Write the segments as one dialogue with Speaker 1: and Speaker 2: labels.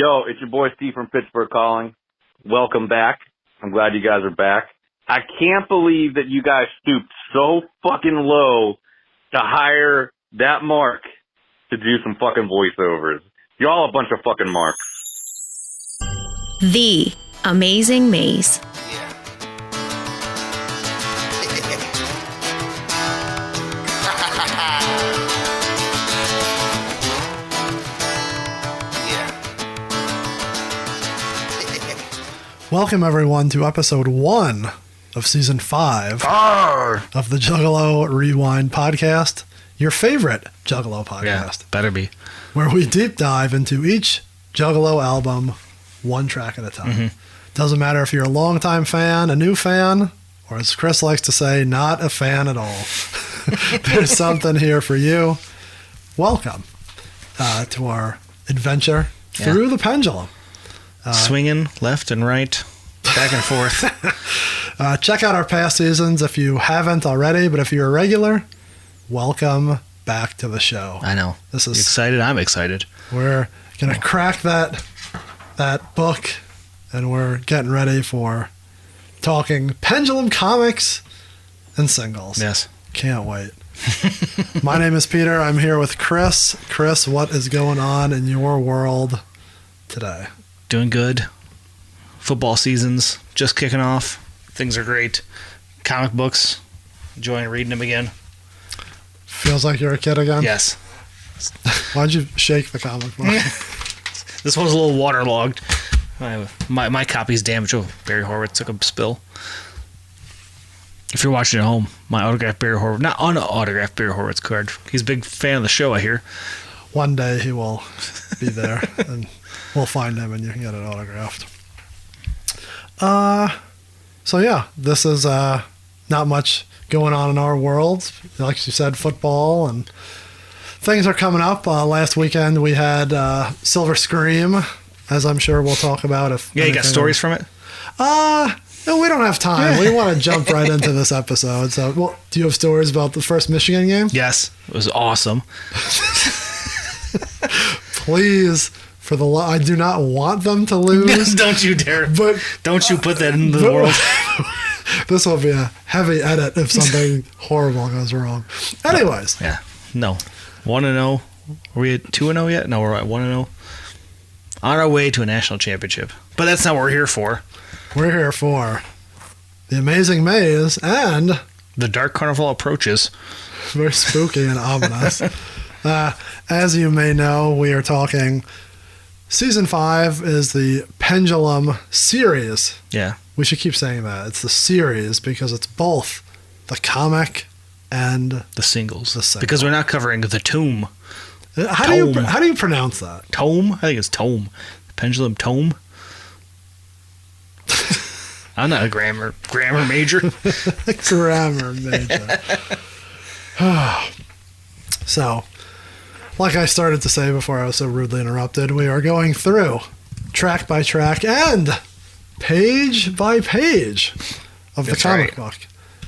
Speaker 1: Yo, it's your boy Steve from Pittsburgh calling. Welcome back. I'm glad you guys are back. I can't believe that you guys stooped so fucking low to hire that Mark to do some fucking voiceovers. You're all a bunch of fucking marks.
Speaker 2: The Amazing Maze.
Speaker 3: Welcome, everyone, to episode 1 of season 5 of the Juggalo Rewind podcast, your favorite Juggalo podcast.
Speaker 4: Yeah, better be.
Speaker 3: Where we deep dive into each Juggalo album, one track at a time. Mm-hmm. Doesn't matter if you're a longtime fan, a new fan, or as Chris likes to say, not a fan at all. There's something here for you. Welcome to our adventure through the pendulum.
Speaker 4: Swinging left and right, back and forth.
Speaker 3: Check out our past seasons if you haven't already, but if you're a regular, welcome back to the show.
Speaker 4: I know.
Speaker 3: This is
Speaker 4: you excited. I'm excited.
Speaker 3: We're going to crack that book, and we're getting ready for talking Pendulum comics and singles.
Speaker 4: Yes.
Speaker 3: Can't wait. My name is Peter. I'm here with Chris. Chris, what is going on in your world today?
Speaker 4: Doing good. Football season's just kicking off. Things are great. Comic books. Enjoying reading them again.
Speaker 3: Feels like you're a kid again?
Speaker 4: Yes.
Speaker 3: Why'd you shake the comic book?
Speaker 4: This one's a little waterlogged. My copy's damaged. Oh, Barry Horowitz took a spill. If you're watching at home, my autographed Barry Horowitz, not unautographed Barry Horowitz card. He's a big fan of the show, I hear.
Speaker 3: One day he will be there, and we'll find him, and you can get it autographed. So yeah, this is not much going on in our world. Like you said, football and things are coming up. Last weekend we had Silver Scream, as I'm sure we'll talk about. If
Speaker 4: you got stories from it?
Speaker 3: No, we don't have time. We want to jump right into this episode. So, well, do you have stories about the first Michigan game?
Speaker 4: Yes, it was awesome.
Speaker 3: Please, for the I do not want them to lose.
Speaker 4: Don't you dare!
Speaker 3: But
Speaker 4: don't you put that in the world.
Speaker 3: This will be a heavy edit if something horrible goes wrong. Anyways,
Speaker 4: yeah, no, 1-0. Are we at 2-0 yet? No, we're at 1-0. On our way to a national championship, but that's not what we're here for.
Speaker 3: We're here for the Amazing Maze and
Speaker 4: the Dark Carnival Approaches.
Speaker 3: Very spooky and ominous. As you may know, we are talking Season 5 is the Pendulum series.
Speaker 4: Yeah.
Speaker 3: We should keep saying that. It's the series because it's both the comic and
Speaker 4: the singles. Because we're not covering the tome.
Speaker 3: How do you pronounce that?
Speaker 4: Tome? I think it's tome. The Pendulum tome. I'm not a grammar major.
Speaker 3: Grammar major. So, like I started to say before I was so rudely interrupted, we are going through track by track and page by page of the comic book.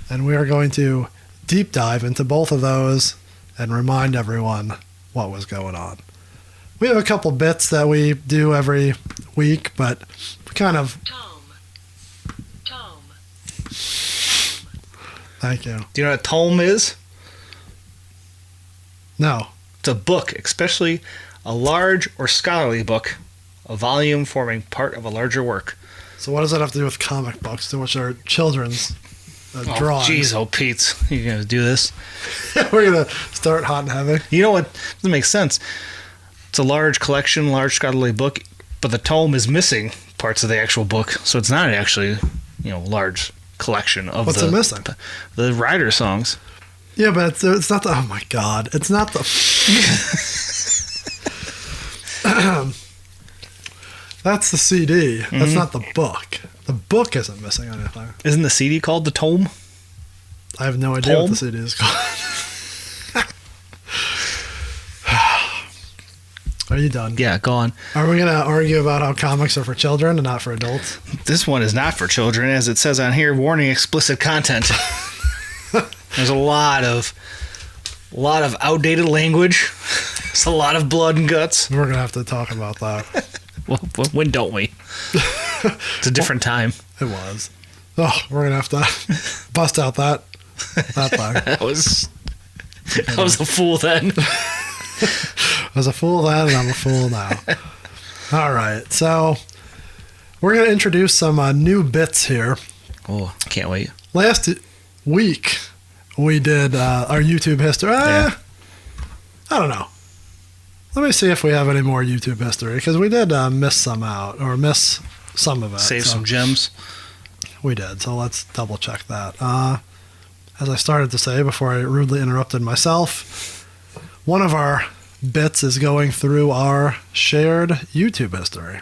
Speaker 3: And we are going to deep dive into both of those and remind everyone what was going on. We have a couple bits that we do every week, but kind of... Tome. Thank you.
Speaker 4: Do you know what a tome is?
Speaker 3: No.
Speaker 4: It's a book, especially a large or scholarly book, a volume forming part of a larger work.
Speaker 3: So what does that have to do with comic books, which are children's drawings?
Speaker 4: Jeez, Pete, you gonna do this?
Speaker 3: We're gonna start hot and heavy.
Speaker 4: You know what? Doesn't make sense. It's a large collection, large scholarly book, but the tome is missing parts of the actual book, so it's not actually, large collection of
Speaker 3: What's it missing?
Speaker 4: The Rider songs.
Speaker 3: Yeah, but it's not the... Oh, my God. It's not the... That's the CD. Mm-hmm. That's not the book. The book isn't missing anything.
Speaker 4: Isn't the CD called the tome?
Speaker 3: I have no idea what the CD is called. Are you done?
Speaker 4: Yeah, go on.
Speaker 3: Are we going to argue about how comics are for children and not for adults?
Speaker 4: This one is not for children, as it says on here, warning explicit content. There's a lot of outdated language. There's a lot of blood and guts.
Speaker 3: We're going to have to talk about that.
Speaker 4: Well, when don't we? It's a different time.
Speaker 3: It was. Oh, we're gonna have to bust out that thing.
Speaker 4: I was a fool then.
Speaker 3: I was a fool then, and I'm a fool now. All right, so we're gonna introduce some new bits here.
Speaker 4: Oh, can't wait.
Speaker 3: Last week we did our YouTube history. I don't know. Let me see if we have any more YouTube history, because we did miss some out, or miss some of it.
Speaker 4: Save some gems.
Speaker 3: We did, so let's double check that. As I started to say before I rudely interrupted myself, one of our bits is going through our shared YouTube history.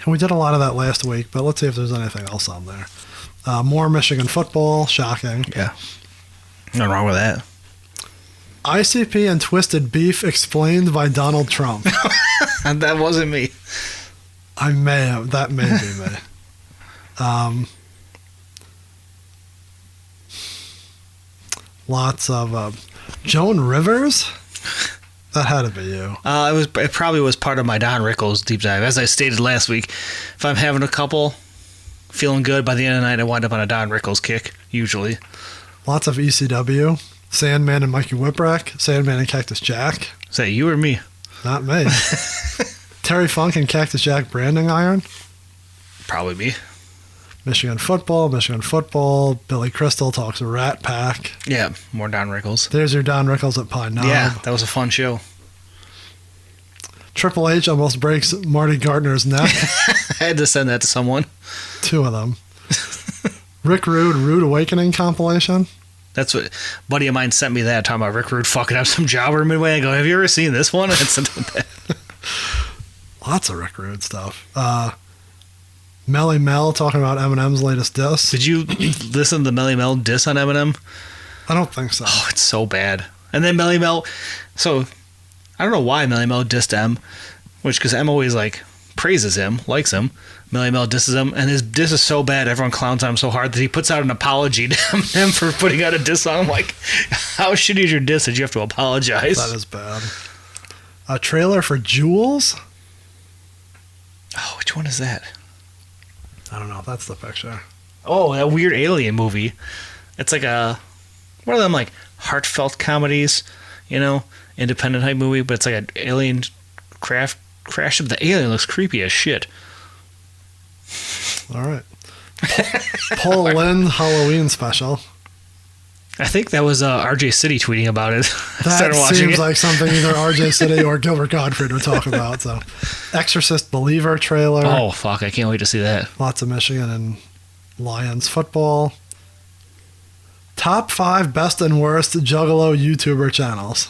Speaker 3: And we did a lot of that last week, but let's see if there's anything else on there. More Michigan football, shocking.
Speaker 4: Yeah. Nothing wrong with that.
Speaker 3: ICP and Twisted Beef explained by Donald Trump.
Speaker 4: That wasn't me.
Speaker 3: That may be me. Lots of Joan Rivers. That had to be you.
Speaker 4: It probably was part of my Don Rickles deep dive. As I stated last week, if I'm having a couple, feeling good, by the end of the night, I wind up on a Don Rickles kick, usually.
Speaker 3: Lots of ECW. Sandman and Mikey Whipwreck. Sandman and Cactus Jack.
Speaker 4: Is that you or me?
Speaker 3: Not me. Terry Funk and Cactus Jack branding iron.
Speaker 4: Probably me.
Speaker 3: Michigan football. Billy Crystal talks Rat Pack.
Speaker 4: Yeah, more Don Rickles.
Speaker 3: There's your Don Rickles at Pine Knob.
Speaker 4: Yeah, that was a fun show.
Speaker 3: Triple H almost breaks Marty Gardner's neck.
Speaker 4: I had to send that to someone.
Speaker 3: 2 of them. Rick Rude Awakening compilation.
Speaker 4: That's what a buddy of mine sent me that, talking about Rick Rude fucking up some jobber midway. I go, have you ever seen this one? And sent him that.
Speaker 3: Lots of Rick Rude stuff. Melly Mel talking about Eminem's latest diss.
Speaker 4: Did you listen to the Melly Mel diss on Eminem?
Speaker 3: I don't think so.
Speaker 4: Oh, it's so bad. And then Melly Mel, so I don't know why Melly Mel dissed M, because M always like praises him, likes him. Melly Mel disses him, and his diss is so bad, everyone clowns on him so hard that he puts out an apology to him for putting out a diss on him. Like, how shitty is your diss that you have to apologize?
Speaker 3: That is bad. A trailer for Jules?
Speaker 4: Oh, which one is that?
Speaker 3: I don't know. That's the picture.
Speaker 4: Oh, that weird alien movie. It's like one of them like heartfelt comedies, independent type movie, but it's like an alien crash. The alien looks creepy as shit.
Speaker 3: All right. Paul Lynde Halloween special.
Speaker 4: I think that was RJ City tweeting about it.
Speaker 3: That seems like something either RJ City or Gilbert Gottfried would talk about. So, Exorcist Believer trailer.
Speaker 4: Oh, fuck. I can't wait to see that.
Speaker 3: Lots of Michigan and Lions football. Top 5 best and worst Juggalo YouTuber channels.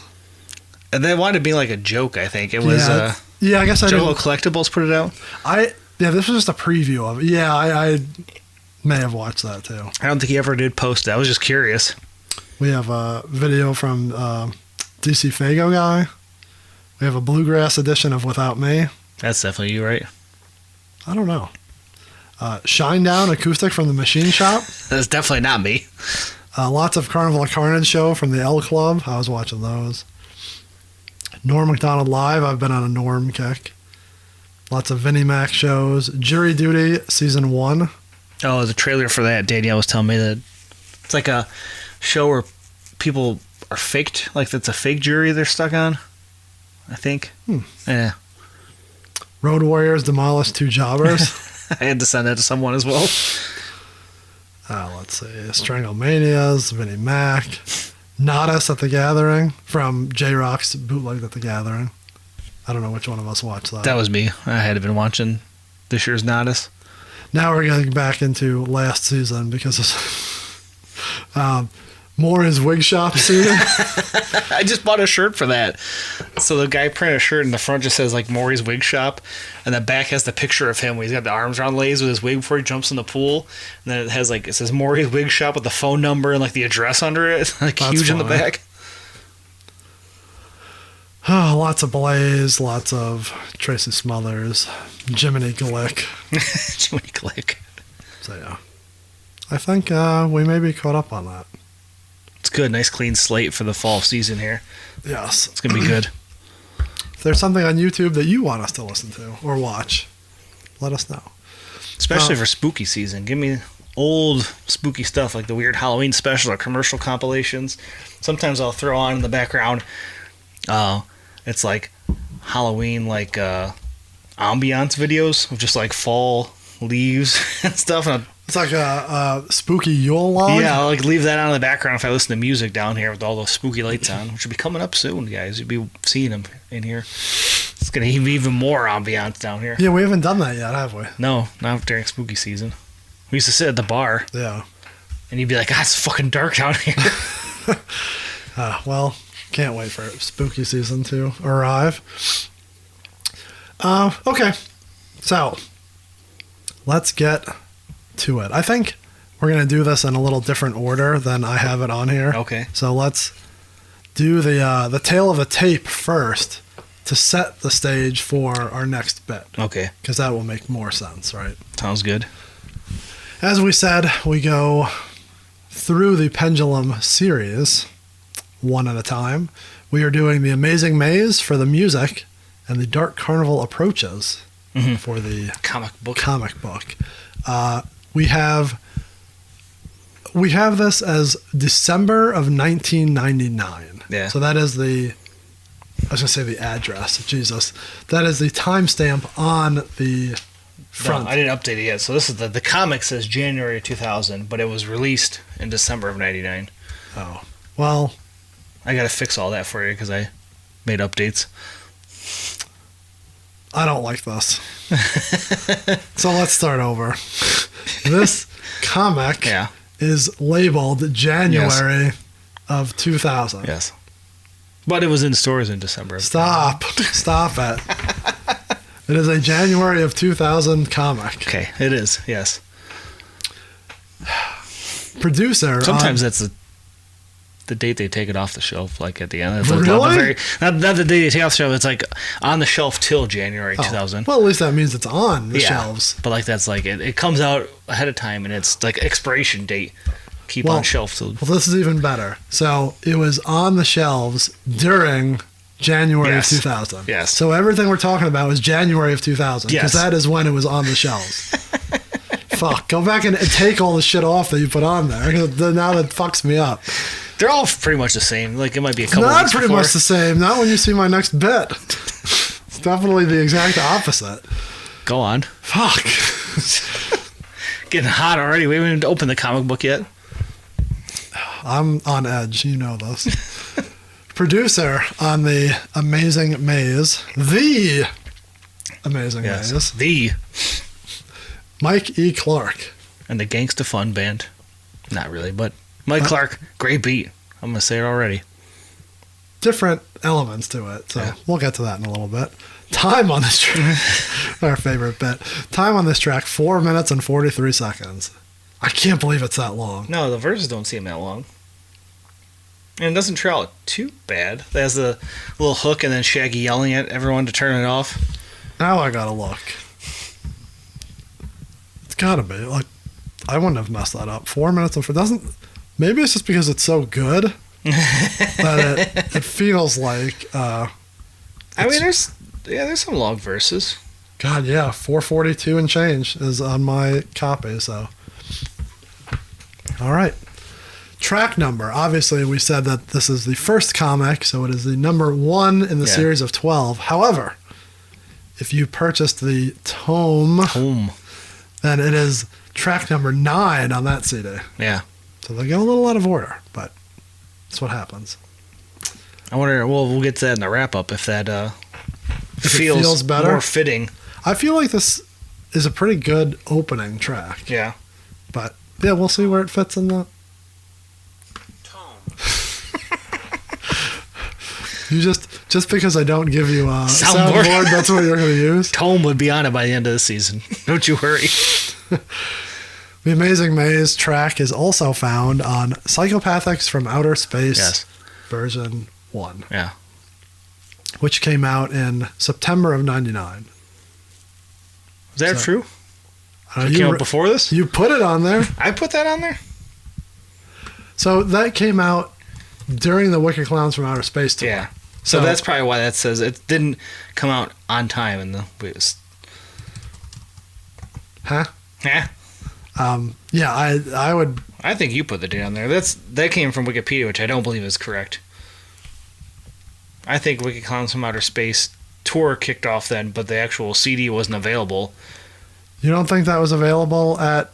Speaker 4: And they wanted to be like a joke, I think. It was
Speaker 3: I guess I
Speaker 4: Juggalo
Speaker 3: didn't.
Speaker 4: Collectibles put it out.
Speaker 3: This was just a preview of it. Yeah, I may have watched that too.
Speaker 4: I don't think he ever did post it. I was just curious.
Speaker 3: We have a video from DC Fago guy. We have a bluegrass edition of Without Me.
Speaker 4: That's definitely you, right?
Speaker 3: I don't know. Shine Down acoustic from the Machine Shop.
Speaker 4: That's definitely not me.
Speaker 3: Lots of Carnival Carnage show from the L Club. I was watching those. Norm MacDonald Live. I've been on a Norm kick. Lots of Vinnie Mac shows. Jury Duty Season 1.
Speaker 4: Oh, the trailer for that. Danielle was telling me that it's like a show where people are faked. Like it's a fake jury they're stuck on, I think. Yeah.
Speaker 3: Road Warriors demolish 2 jobbers.
Speaker 4: I had to send that to someone as well.
Speaker 3: Let's see. Stranglemanias, Vinnie Mac. Nodus at the Gathering from J-Rock's bootleg at the Gathering. I don't know which one of us watched that.
Speaker 4: That was me. I had been watching this year's Nodus.
Speaker 3: Now we're getting back into last season because of Maury's Wig Shop season.
Speaker 4: I just bought a shirt for that. So the guy printed a shirt and the front just says like Maury's Wig Shop, and the back has the picture of him where he's got the arms around legs with his wig before he jumps in the pool. And then it says Maury's Wig Shop with the phone number and like the address under it, like
Speaker 3: That's
Speaker 4: huge
Speaker 3: funny.
Speaker 4: in the back.
Speaker 3: Lots of Blaze, lots of Tracy Smothers, Jiminy Glick.
Speaker 4: Jiminy Glick.
Speaker 3: So yeah, I think we may be caught up on that.
Speaker 4: It's good. Nice clean slate for the fall season here.
Speaker 3: Yes.
Speaker 4: It's going to be good.
Speaker 3: If there's something on YouTube that you want us to listen to or watch, let us know.
Speaker 4: Especially for spooky season. Give me old spooky stuff like the weird Halloween special or commercial compilations. Sometimes I'll throw on in the background. It's like Halloween, like ambiance videos of just like fall leaves and stuff. And
Speaker 3: It's like a spooky Yule log.
Speaker 4: yeah, I'll like leave that on in the background if I listen to music down here with all those spooky lights on, which will be coming up soon, guys. You'll be seeing them in here. It's going to be even more ambiance down here.
Speaker 3: Yeah, we haven't done that yet, have we?
Speaker 4: No, not during spooky season. We used to sit at the bar,
Speaker 3: Yeah.
Speaker 4: and you'd be like, it's fucking dark down here.
Speaker 3: Well, can't wait for spooky season to arrive. Okay, so let's get to it. I think we're going to do this in a little different order than I have it on here.
Speaker 4: Okay.
Speaker 3: So let's do the tail of the tape first to set the stage for our next bit.
Speaker 4: Okay.
Speaker 3: Because that will make more sense, right?
Speaker 4: Sounds good.
Speaker 3: As we said, we go through the Pendulum series one at a time. We are doing the Amazing Maze for the music and the Dark Carnival Approaches for the
Speaker 4: Comic book.
Speaker 3: We have this as December of 1999.
Speaker 4: Yeah.
Speaker 3: So that is I was going to say the address. Jesus. That is the timestamp on the front.
Speaker 4: No, I didn't update it yet. So this is the comic says January 2000, but it was released in December of 99.
Speaker 3: Oh. Well,
Speaker 4: I got to fix all that for you because I made updates.
Speaker 3: I don't like this. So let's start over. This comic is labeled January of 2000.
Speaker 4: Yes. But it was in stores in December.
Speaker 3: Stop it. It is a January of 2000 comic.
Speaker 4: Okay, it is, yes.
Speaker 3: Producer.
Speaker 4: Sometimes that's the date they take it off the shelf, like at the end. It's like
Speaker 3: Really?
Speaker 4: not the day they take it off the shelf, it's like on the shelf till January 2000.
Speaker 3: Well, at least that means it's on the shelves.
Speaker 4: But like that's like, it comes out ahead of time and it's like expiration date. Keep on shelf till...
Speaker 3: Well, this is even better. So it was on the shelves during January of 2000.
Speaker 4: Yes.
Speaker 3: So everything we're talking about was January of 2000. Because that is when it was on the shelves. Fuck. Go back and take all the shit off that you put on there. Now that fucks me up.
Speaker 4: They're all pretty much the same. Like it might be a couple
Speaker 3: Not
Speaker 4: weeks
Speaker 3: pretty
Speaker 4: before.
Speaker 3: much the same. Not when you see my next bit. It's definitely the exact opposite.
Speaker 4: Go on.
Speaker 3: Fuck.
Speaker 4: Getting hot already. We haven't even opened the comic book yet.
Speaker 3: I'm on edge. You know this. Producer on the Amazing Maze. The Amazing Maze.
Speaker 4: The.
Speaker 3: Mike E. Clark.
Speaker 4: And the Gangsta Fun Band. Not really, but Mike Clark, great beat. I'm going to say it already.
Speaker 3: Different elements to it, so we'll get to that in a little bit. Time on this track, our favorite bit. Time on this track, 4 minutes and 43 seconds. I can't believe it's that long.
Speaker 4: No, the verses don't seem that long. And it doesn't trail out too bad. It has the little hook and then Shaggy yelling at everyone to turn it off.
Speaker 3: Now I gotta look. It's gotta be. Like, I wouldn't have messed that up. 4 minutes and maybe it's just because it's so good that it feels like... I
Speaker 4: mean, there's some long verses.
Speaker 3: God, yeah, 442 and change is on my copy, so... All right. Track number. Obviously, we said that this is the first comic, so it is the number 1 in the series of 12. However, if you purchased the tome, then it is track number 9 on that CD.
Speaker 4: Yeah.
Speaker 3: So they go a little out of order, but that's what happens.
Speaker 4: I wonder, we'll get to that in the wrap-up if that
Speaker 3: if it feels better,
Speaker 4: more fitting.
Speaker 3: I feel like this is a pretty good opening track.
Speaker 4: Yeah.
Speaker 3: But, yeah, we'll see where it fits in the... You just because I don't give you a soundboard, that's what you're going to use?
Speaker 4: Tome would be on it by the end of the season. Don't you worry.
Speaker 3: The Amazing Maze track is also found on Psychopathics from Outer Space version 1.
Speaker 4: Yeah.
Speaker 3: Which came out in September of 99.
Speaker 4: Is that true?
Speaker 3: It
Speaker 4: came out before this?
Speaker 3: You put it on there.
Speaker 4: I put that on there?
Speaker 3: So that came out during the Wicked Clowns from Outer Space tour.
Speaker 4: Yeah. So that's probably why that says it didn't come out on time in the
Speaker 3: Huh?
Speaker 4: Yeah.
Speaker 3: Yeah, I would.
Speaker 4: I think you put the date on there. That came from Wikipedia, which I don't believe is correct. I think Wicked Clowns from Outer Space tour kicked off then, but the actual CD wasn't available.
Speaker 3: You don't think that was available at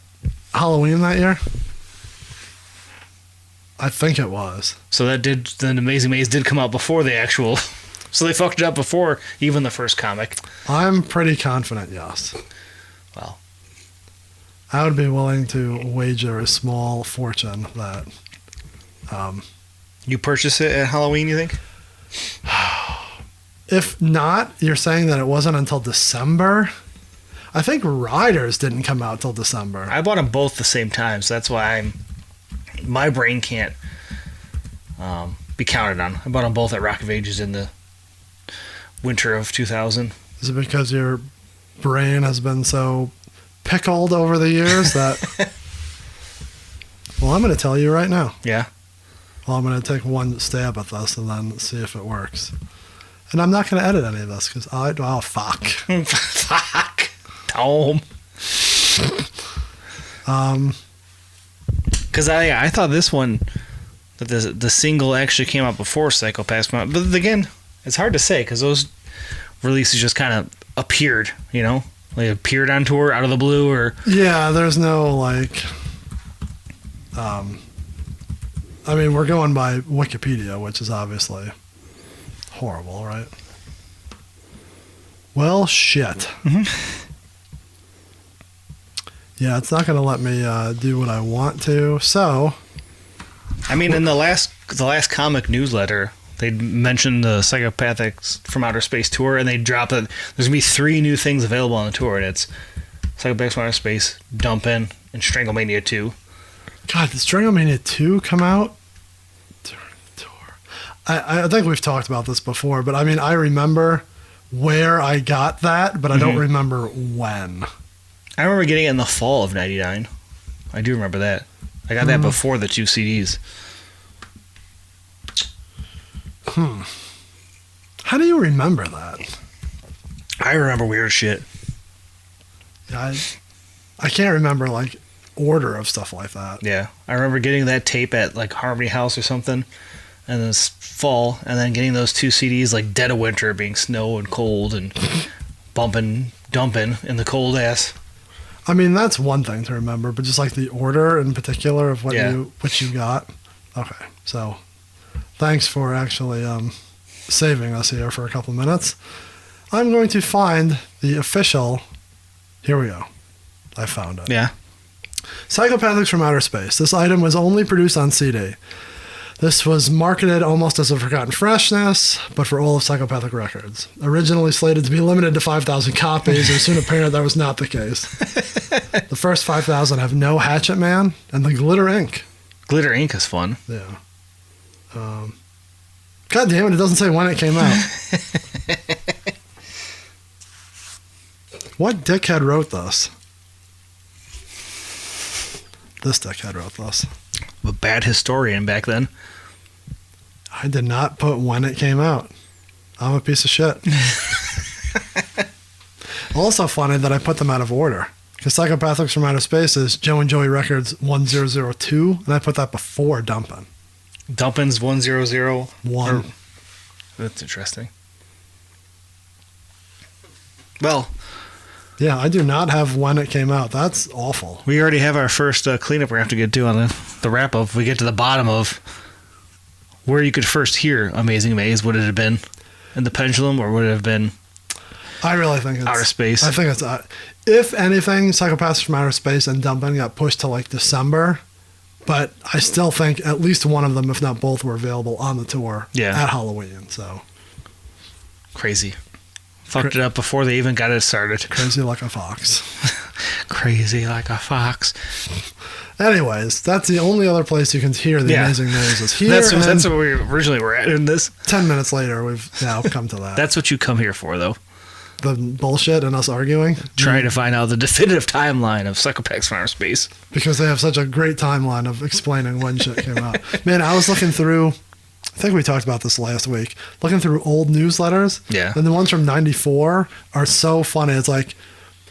Speaker 3: Halloween that year? I think it was.
Speaker 4: So then Amazing Maze did come out before the actual. So they fucked it up before even the first comic.
Speaker 3: I'm pretty confident, yes.
Speaker 4: Well,
Speaker 3: I would be willing to wager a small fortune that.
Speaker 4: you purchased it at Halloween, you think?
Speaker 3: If not, you're saying that it wasn't until December? I think Riders didn't come out till December.
Speaker 4: I bought them both the same time, so that's why my brain can't be counted on. I bought them both at Rock of Ages in the winter of 2000.
Speaker 3: Is it because your brain has been so pickled over the years that... Well, I'm going to tell you right now.
Speaker 4: Yeah.
Speaker 3: Well, I'm going to take one stab at this and then see if it works. And I'm not going to edit any of this because oh, fuck.
Speaker 4: Fuck. Tom. Because I thought this one, that the single actually came out before Psychopaths came out. But again, it's hard to say because those releases just kind of appeared, you know? They appeared on tour out of the blue or...
Speaker 3: Yeah, there's no, like... I mean, we're going by Wikipedia, which is obviously horrible, right? Well, shit.
Speaker 4: Mm-hmm.
Speaker 3: Yeah, it's not going to let me do what I want to, so...
Speaker 4: I mean, in the last comic newsletter, they mentioned the Psychopathics from Outer Space tour, and they dropped that there's going to be 3 new things available on the tour, and it's Psychopathics from Outer Space, Dumpin', and Stranglemania 2.
Speaker 3: God, did Stranglemania 2 come out during the tour? I think we've talked about this before, but I mean, I remember where I got that, but I don't remember when.
Speaker 4: I remember getting it in the fall of 99. I do remember that. I got that before the 2 CDs.
Speaker 3: How do you remember that?
Speaker 4: I remember weird shit.
Speaker 3: Yeah, I can't remember, like, order of stuff like that.
Speaker 4: Yeah. I remember getting that tape at, like, Harmony House or something in this fall, and then getting those 2 CDs, like, dead of winter, being snow and cold and dumping in the cold ass.
Speaker 3: I mean, that's one thing to remember, but just, like, the order in particular of what you got. Okay, so thanks for actually saving us here for a couple minutes. I'm going to find the official... Here we go. I found it.
Speaker 4: Yeah.
Speaker 3: Psychopathics from Outer Space. This item was only produced on CD. This was marketed almost as a forgotten freshness, but for all of Psychopathic Records. Originally slated to be limited to 5,000 copies, it was soon apparent that was not the case. The first 5,000 have no Hatchet Man and the Glitter Ink.
Speaker 4: Glitter Ink is fun.
Speaker 3: Yeah. God damn it, it doesn't say when it came out. What dickhead wrote this? This dickhead wrote this.
Speaker 4: A bad historian back then.
Speaker 3: I did not put when it came out. I'm a piece of shit. Also funny that I put them out of order. Because Psychopathics from Outer Space is Joe and Joey Records 1002, and I put that before Dumpin'.
Speaker 4: Dumpin's 1001. That's interesting. Well...
Speaker 3: Yeah, I do not have when it came out. That's awful.
Speaker 4: We already have our first cleanup we have to get to on the wrap-up. We get to the bottom of where you could first hear Amazing Maze. Would it have been in the Pendulum, or would it have been
Speaker 3: I really think it's...
Speaker 4: Outer Space?
Speaker 3: I think it's... if anything, Psychopaths from Outer Space and Dumpin' got pushed to, like, December. But I still think at least one of them, if not both, were available on the tour at Halloween. So
Speaker 4: crazy. Fucked it up before they even got it started.
Speaker 3: Crazy like a fox.
Speaker 4: Crazy like a fox.
Speaker 3: Anyways, that's the only other place you can hear the Amazing Maze is here.
Speaker 4: That's what we originally were at in this.
Speaker 3: 10 minutes later, we've now come to that.
Speaker 4: That's what you come here for, though.
Speaker 3: The bullshit and us arguing?
Speaker 4: Trying to find out the definitive timeline of Psychopathics from Outer Space.
Speaker 3: Because they have such a great timeline of explaining when shit came out. Man, I was looking through I think we talked about this last week. Looking through old newsletters.
Speaker 4: Yeah.
Speaker 3: And the ones from 94 are so funny. It's like,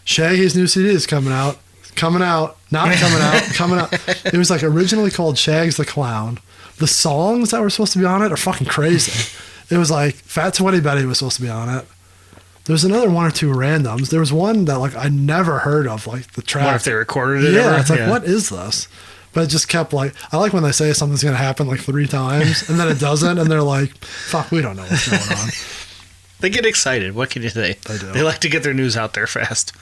Speaker 3: Shaggy's new CD is coming out, not coming out, coming out. It was like originally called Shags the Clown. The songs that were supposed to be on it are fucking crazy. It was like Fat Sweaty Betty was supposed to be on it. There's another one or two randoms. There was one that like I never heard of, like the track.
Speaker 4: What if they recorded it?
Speaker 3: Yeah, it's like, what is this? But it just kept like, I like when they say something's going to happen like 3 times and then it doesn't, and they're like, fuck, we don't know what's going on.
Speaker 4: They get excited. What can you say?
Speaker 3: They do.
Speaker 4: They like to get their news out there fast.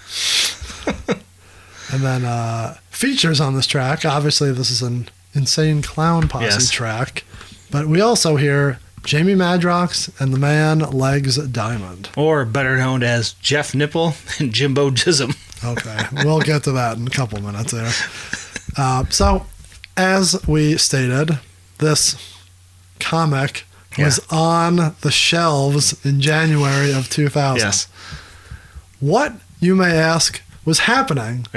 Speaker 3: And then features on this track. Obviously, this is an Insane Clown Posse track. But we also hear Jamie Madrox and the man Legs Diamond.
Speaker 4: Or better known as Jeff Nipple and Jimbo Jism.
Speaker 3: Okay, we'll get to that in a couple minutes there. So, as we stated, this comic was on the shelves in January of 2000.
Speaker 4: Yes.
Speaker 3: What, you may ask, was happening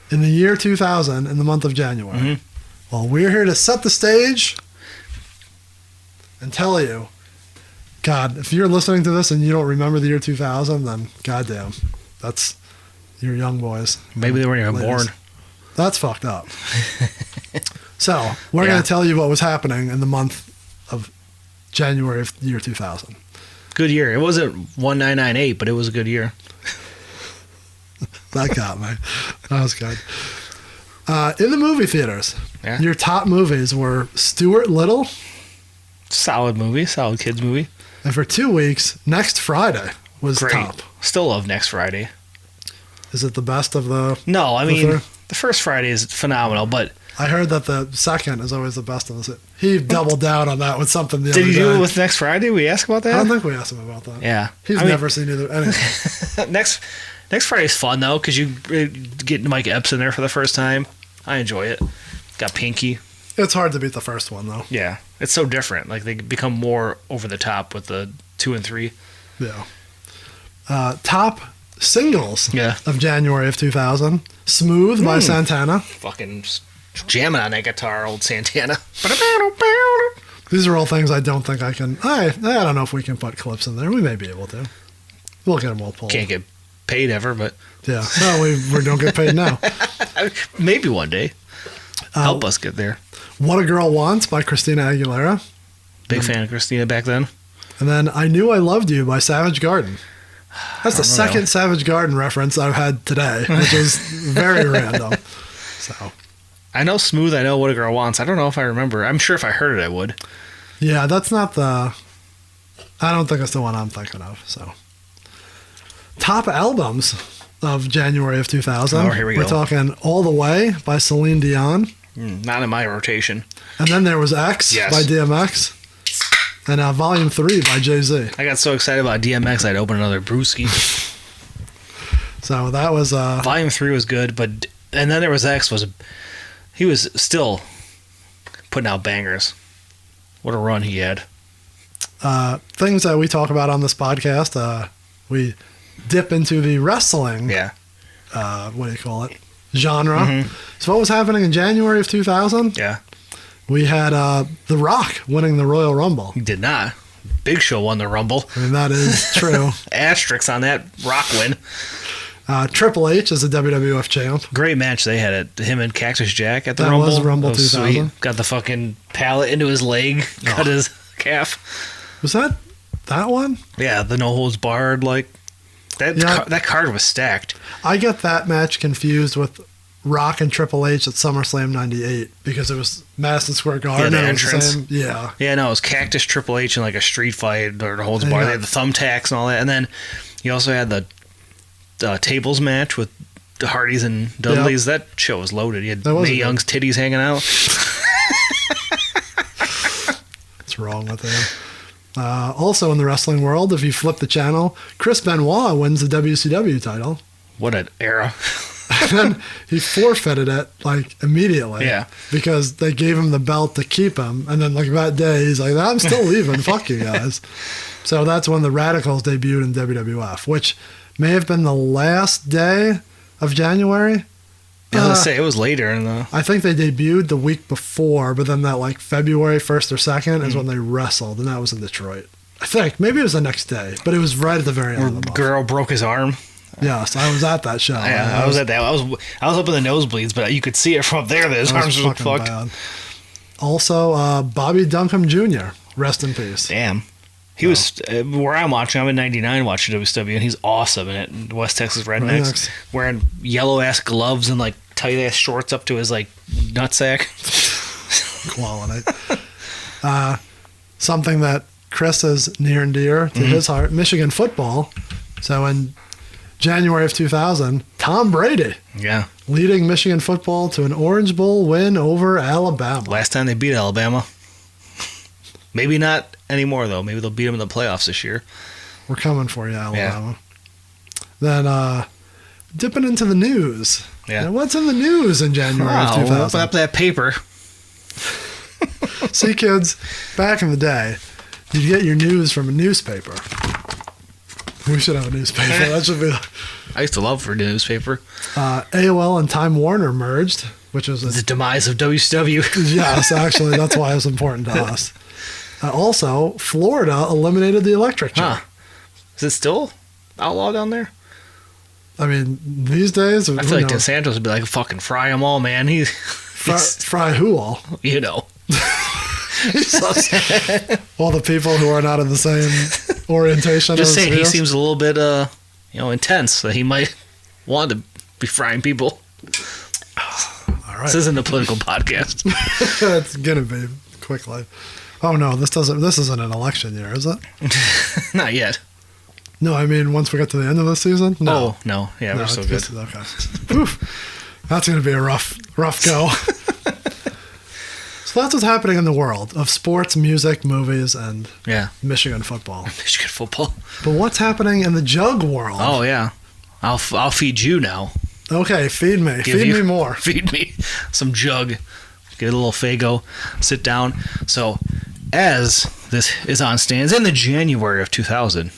Speaker 3: in the year 2000 in the month of January?
Speaker 4: Mm-hmm.
Speaker 3: Well, we're here to set the stage and tell you, God, if you're listening to this and you don't remember the year 2000, then goddamn, that's your young boys.
Speaker 4: Maybe they weren't even born.
Speaker 3: That's fucked up. So, we're going to tell you what was happening in the month of January of the year 2000.
Speaker 4: Good year. It wasn't 1998, but it was a good year.
Speaker 3: That got me. That was good. In the movie theaters, your top movies were Stuart Little.
Speaker 4: Solid movie. Solid kids movie.
Speaker 3: And for 2 weeks, Next Friday was
Speaker 4: Great.
Speaker 3: top.
Speaker 4: Still love Next Friday.
Speaker 3: Is it the best of the...
Speaker 4: No, I mean, the first Friday is phenomenal, but...
Speaker 3: I heard that the second is always the best of the... He doubled down on that with something the other day.
Speaker 4: Did he do it with Next Friday? We asked about that?
Speaker 3: I don't think we asked him about that.
Speaker 4: Yeah.
Speaker 3: He's never seen either. Anyway.
Speaker 4: Next Friday's fun, though, because you get Mike Epps in there for the first time. I enjoy it. Got Pinky.
Speaker 3: It's hard to beat the first one, though.
Speaker 4: Yeah. It's so different. Like, they become more over the top with the 2 and 3.
Speaker 3: Yeah. Top singles of January of 2000. Smooth by Santana.
Speaker 4: Fucking jamming on that guitar, old Santana.
Speaker 3: These are all things I don't think I can... I don't know if we can put clips in there. We may be able to. We'll get them all pulled.
Speaker 4: Can't get paid ever, but...
Speaker 3: Yeah. No, we don't get paid now.
Speaker 4: Maybe one day. Help us get there.
Speaker 3: What a Girl Wants by Christina Aguilera.
Speaker 4: Big fan of Christina back then.
Speaker 3: And then I Knew I Loved You by Savage Garden. That's the second Savage Garden reference I've had today, which is very random. So
Speaker 4: I know Smooth, I know What a Girl Wants. I don't know if I remember. I'm sure if I heard it, I would.
Speaker 3: Yeah, that's not the... I don't think it's the one I'm thinking of. So, top albums of January of 2000.
Speaker 4: Oh, here we go.
Speaker 3: We're talking All the Way by Celine Dion.
Speaker 4: Not in my rotation.
Speaker 3: And then there was X by DMX. And Volume 3 by Jay-Z.
Speaker 4: I got so excited about DMX, I'd open another brewski.
Speaker 3: So that was...
Speaker 4: Volume 3 was good, but... And then there was X. He was still putting out bangers. What a run he had.
Speaker 3: Things that we talk about on this podcast, we dip into the wrestling... what do you call it? Genre. Mm-hmm. So what was happening in January of 2000?
Speaker 4: Yeah.
Speaker 3: We had The Rock winning the Royal Rumble.
Speaker 4: He did not. Big Show won the Rumble.
Speaker 3: I mean, that is true.
Speaker 4: Asterisks on that Rock win.
Speaker 3: Triple H is a WWF champ.
Speaker 4: Great match they had at him and Cactus Jack at the
Speaker 3: that
Speaker 4: Rumble.
Speaker 3: That was Rumble 2000.
Speaker 4: Sweet. Got the fucking pallet into his leg. Cut his calf.
Speaker 3: Was that one?
Speaker 4: Yeah, the no holds barred. Like that card was stacked.
Speaker 3: I get that match confused with Rock and Triple H at SummerSlam 98 because it was Madison Square Garden.
Speaker 4: Yeah, the entrance.
Speaker 3: Yeah,
Speaker 4: no, it was Cactus Triple H in like a street fight or the holds bar. They had the thumbtacks and all that. And then you also had the tables match with the Hardys and Dudleys. That show was loaded. You had Mae Young's titties hanging out.
Speaker 3: What's wrong with him? Also in the wrestling world, if you flip the channel, Chris Benoit wins the WCW title.
Speaker 4: What an era.
Speaker 3: And then he forfeited it like immediately.
Speaker 4: Yeah.
Speaker 3: Because they gave him the belt to keep him. And then like that day, he's like, I'm still leaving. Fuck you guys. So that's when the Radicals debuted in WWF, which may have been the last day of January.
Speaker 4: I was gonna say it was later in the.
Speaker 3: I think they debuted the week before, but then that like February 1st or 2nd is when they wrestled, and that was in Detroit. I think maybe it was the next day, but it was right at the very end of the month.
Speaker 4: Guerrero broke his arm.
Speaker 3: Yes, I was at that show.
Speaker 4: Yeah, I was at that. I was up in the nosebleeds, but you could see it from up there that his arms were fucked.
Speaker 3: Bad. Also, Bobby Duncombe Jr. Rest in peace.
Speaker 4: Damn. He was where I'm watching. I'm in '99 watching WCW, and he's awesome in it. West Texas Rednecks, wearing yellow ass gloves and like tight ass shorts up to his like nutsack.
Speaker 3: Quality. Something that Chris is near and dear to his heart: Michigan football. So in January of 2000, Tom Brady, leading Michigan football to an Orange Bowl win over Alabama.
Speaker 4: Last time they beat Alabama. Maybe not anymore, though. Maybe they'll beat them in the playoffs this year.
Speaker 3: We're coming for you, Alabama. Yeah. Then dipping into the news.
Speaker 4: Yeah.
Speaker 3: Now, what's in the news in January of 2000?
Speaker 4: Open up that paper.
Speaker 3: See, kids, back in the day, you'd get your news from a newspaper. We should have a newspaper. That should be.
Speaker 4: I used to love for newspaper.
Speaker 3: AOL and Time Warner merged, which was
Speaker 4: the demise of WCW.
Speaker 3: Yes, actually, that's why it was important to us. Also, Florida eliminated the electric chair.
Speaker 4: Is it still outlawed down there?
Speaker 3: I mean, these days,
Speaker 4: I feel like DeSantis would be like, "Fucking fry them all, man."
Speaker 3: Fry who all?
Speaker 4: You know.
Speaker 3: All the people who are not in the same orientation.
Speaker 4: Just saying, he seems a little bit, intense. That he might want to be frying people.
Speaker 3: All right.
Speaker 4: This isn't a political podcast.
Speaker 3: It's gonna be quickly. Oh no, this isn't an election year, is it?
Speaker 4: Not yet.
Speaker 3: No, I mean once we get to the end of the season. No,
Speaker 4: oh no, yeah, we're so good.
Speaker 3: Okay. Oof. That's gonna be a rough go. So that's what's happening in the world of sports, music, movies, and Michigan football.
Speaker 4: Michigan football.
Speaker 3: But what's happening in the jug world?
Speaker 4: Oh yeah, I'll feed you now.
Speaker 3: Okay, feed me. Feed me more.
Speaker 4: Feed me some jug. Get a little Fago. Sit down. So, as this is on stands in the January of 2000,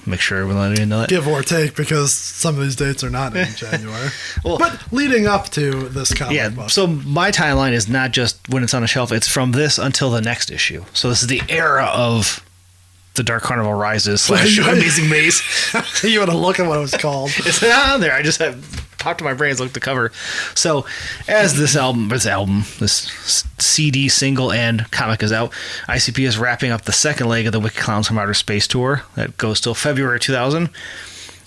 Speaker 4: make sure everyone let you know that.
Speaker 3: Give or take, because some of these dates are not in January.
Speaker 4: Well,
Speaker 3: but leading up to this comic book.
Speaker 4: So my timeline is not just when it's on the shelf. It's from this until the next issue. So this is the era of the Dark Carnival Rises / Amazing Maze.
Speaker 3: You want to look at what it was called.
Speaker 4: It's not on there. I just popped in my brain, looked at the cover. So as this CD single and comic is out, ICP is wrapping up the second leg of the Wicked Clowns from Outer Space tour that goes till February 2000.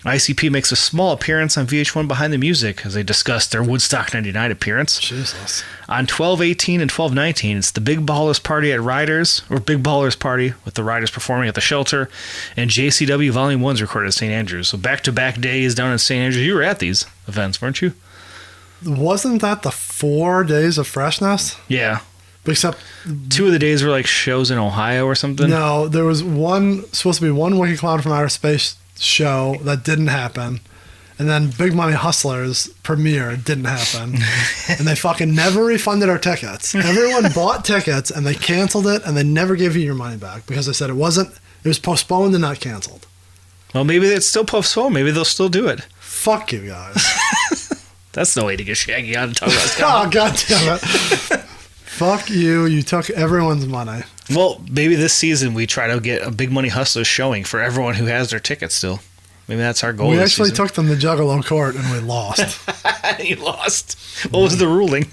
Speaker 4: ICP makes a small appearance on VH1 Behind the Music as they discuss their Woodstock 99 appearance.
Speaker 3: Jesus.
Speaker 4: On 12/18 and 12/19, it's the Big Ballers Party at Riders, or Big Ballers Party, with the Riders performing at the Shelter, and JCW Volume 1's recorded at St. Andrews. So back-to-back days down in St. Andrews. You were at these events, weren't you?
Speaker 3: Wasn't that the 4 days of freshness?
Speaker 4: Yeah.
Speaker 3: Except
Speaker 4: 2 of the days were like shows in Ohio or something?
Speaker 3: No, there was supposed to be one Wicked Clown from Outer Space show that didn't happen, and then Big Money Hustlers premiere didn't happen, and they fucking never refunded our tickets. Everyone bought tickets and they canceled it, and they never gave you your money back because they said it was postponed and not canceled.
Speaker 4: Well, maybe it's still postponed. Maybe they'll still do it.
Speaker 3: Fuck you guys.
Speaker 4: That's no way to get Shaggy out and talk about
Speaker 3: Oh, god damn it. Fuck you. You took everyone's money.
Speaker 4: Well, maybe this season we try to get a Big Money Hustlers showing for everyone who has their tickets still. Maybe that's our goal.
Speaker 3: We
Speaker 4: this
Speaker 3: actually
Speaker 4: season.
Speaker 3: took them to Juggalo court and we lost.
Speaker 4: You lost. What was the ruling?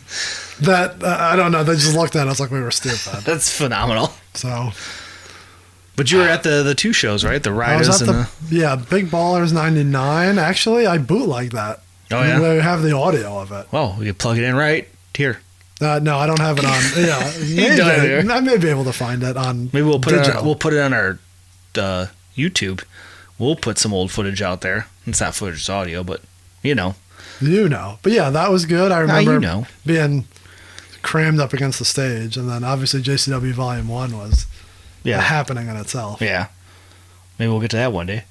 Speaker 3: That I don't know. They just looked at us like we were stupid.
Speaker 4: That's phenomenal.
Speaker 3: So,
Speaker 4: but you were at the 2 shows, right? The Riders and
Speaker 3: Big Ballers 99. Actually, I bootlegged that.
Speaker 4: Oh yeah.
Speaker 3: We have the audio of it.
Speaker 4: Well, we could plug it in right here.
Speaker 3: No, I don't have it on. Yeah, maybe I may be able to find it on.
Speaker 4: Maybe we'll put it on our YouTube. We'll put some old footage out there. It's not footage, it's audio, but you know.
Speaker 3: But yeah, that was good. I remember
Speaker 4: being
Speaker 3: being crammed up against the stage, and then obviously JCW Volume 1 was happening in itself.
Speaker 4: Yeah. Maybe we'll get to that one day.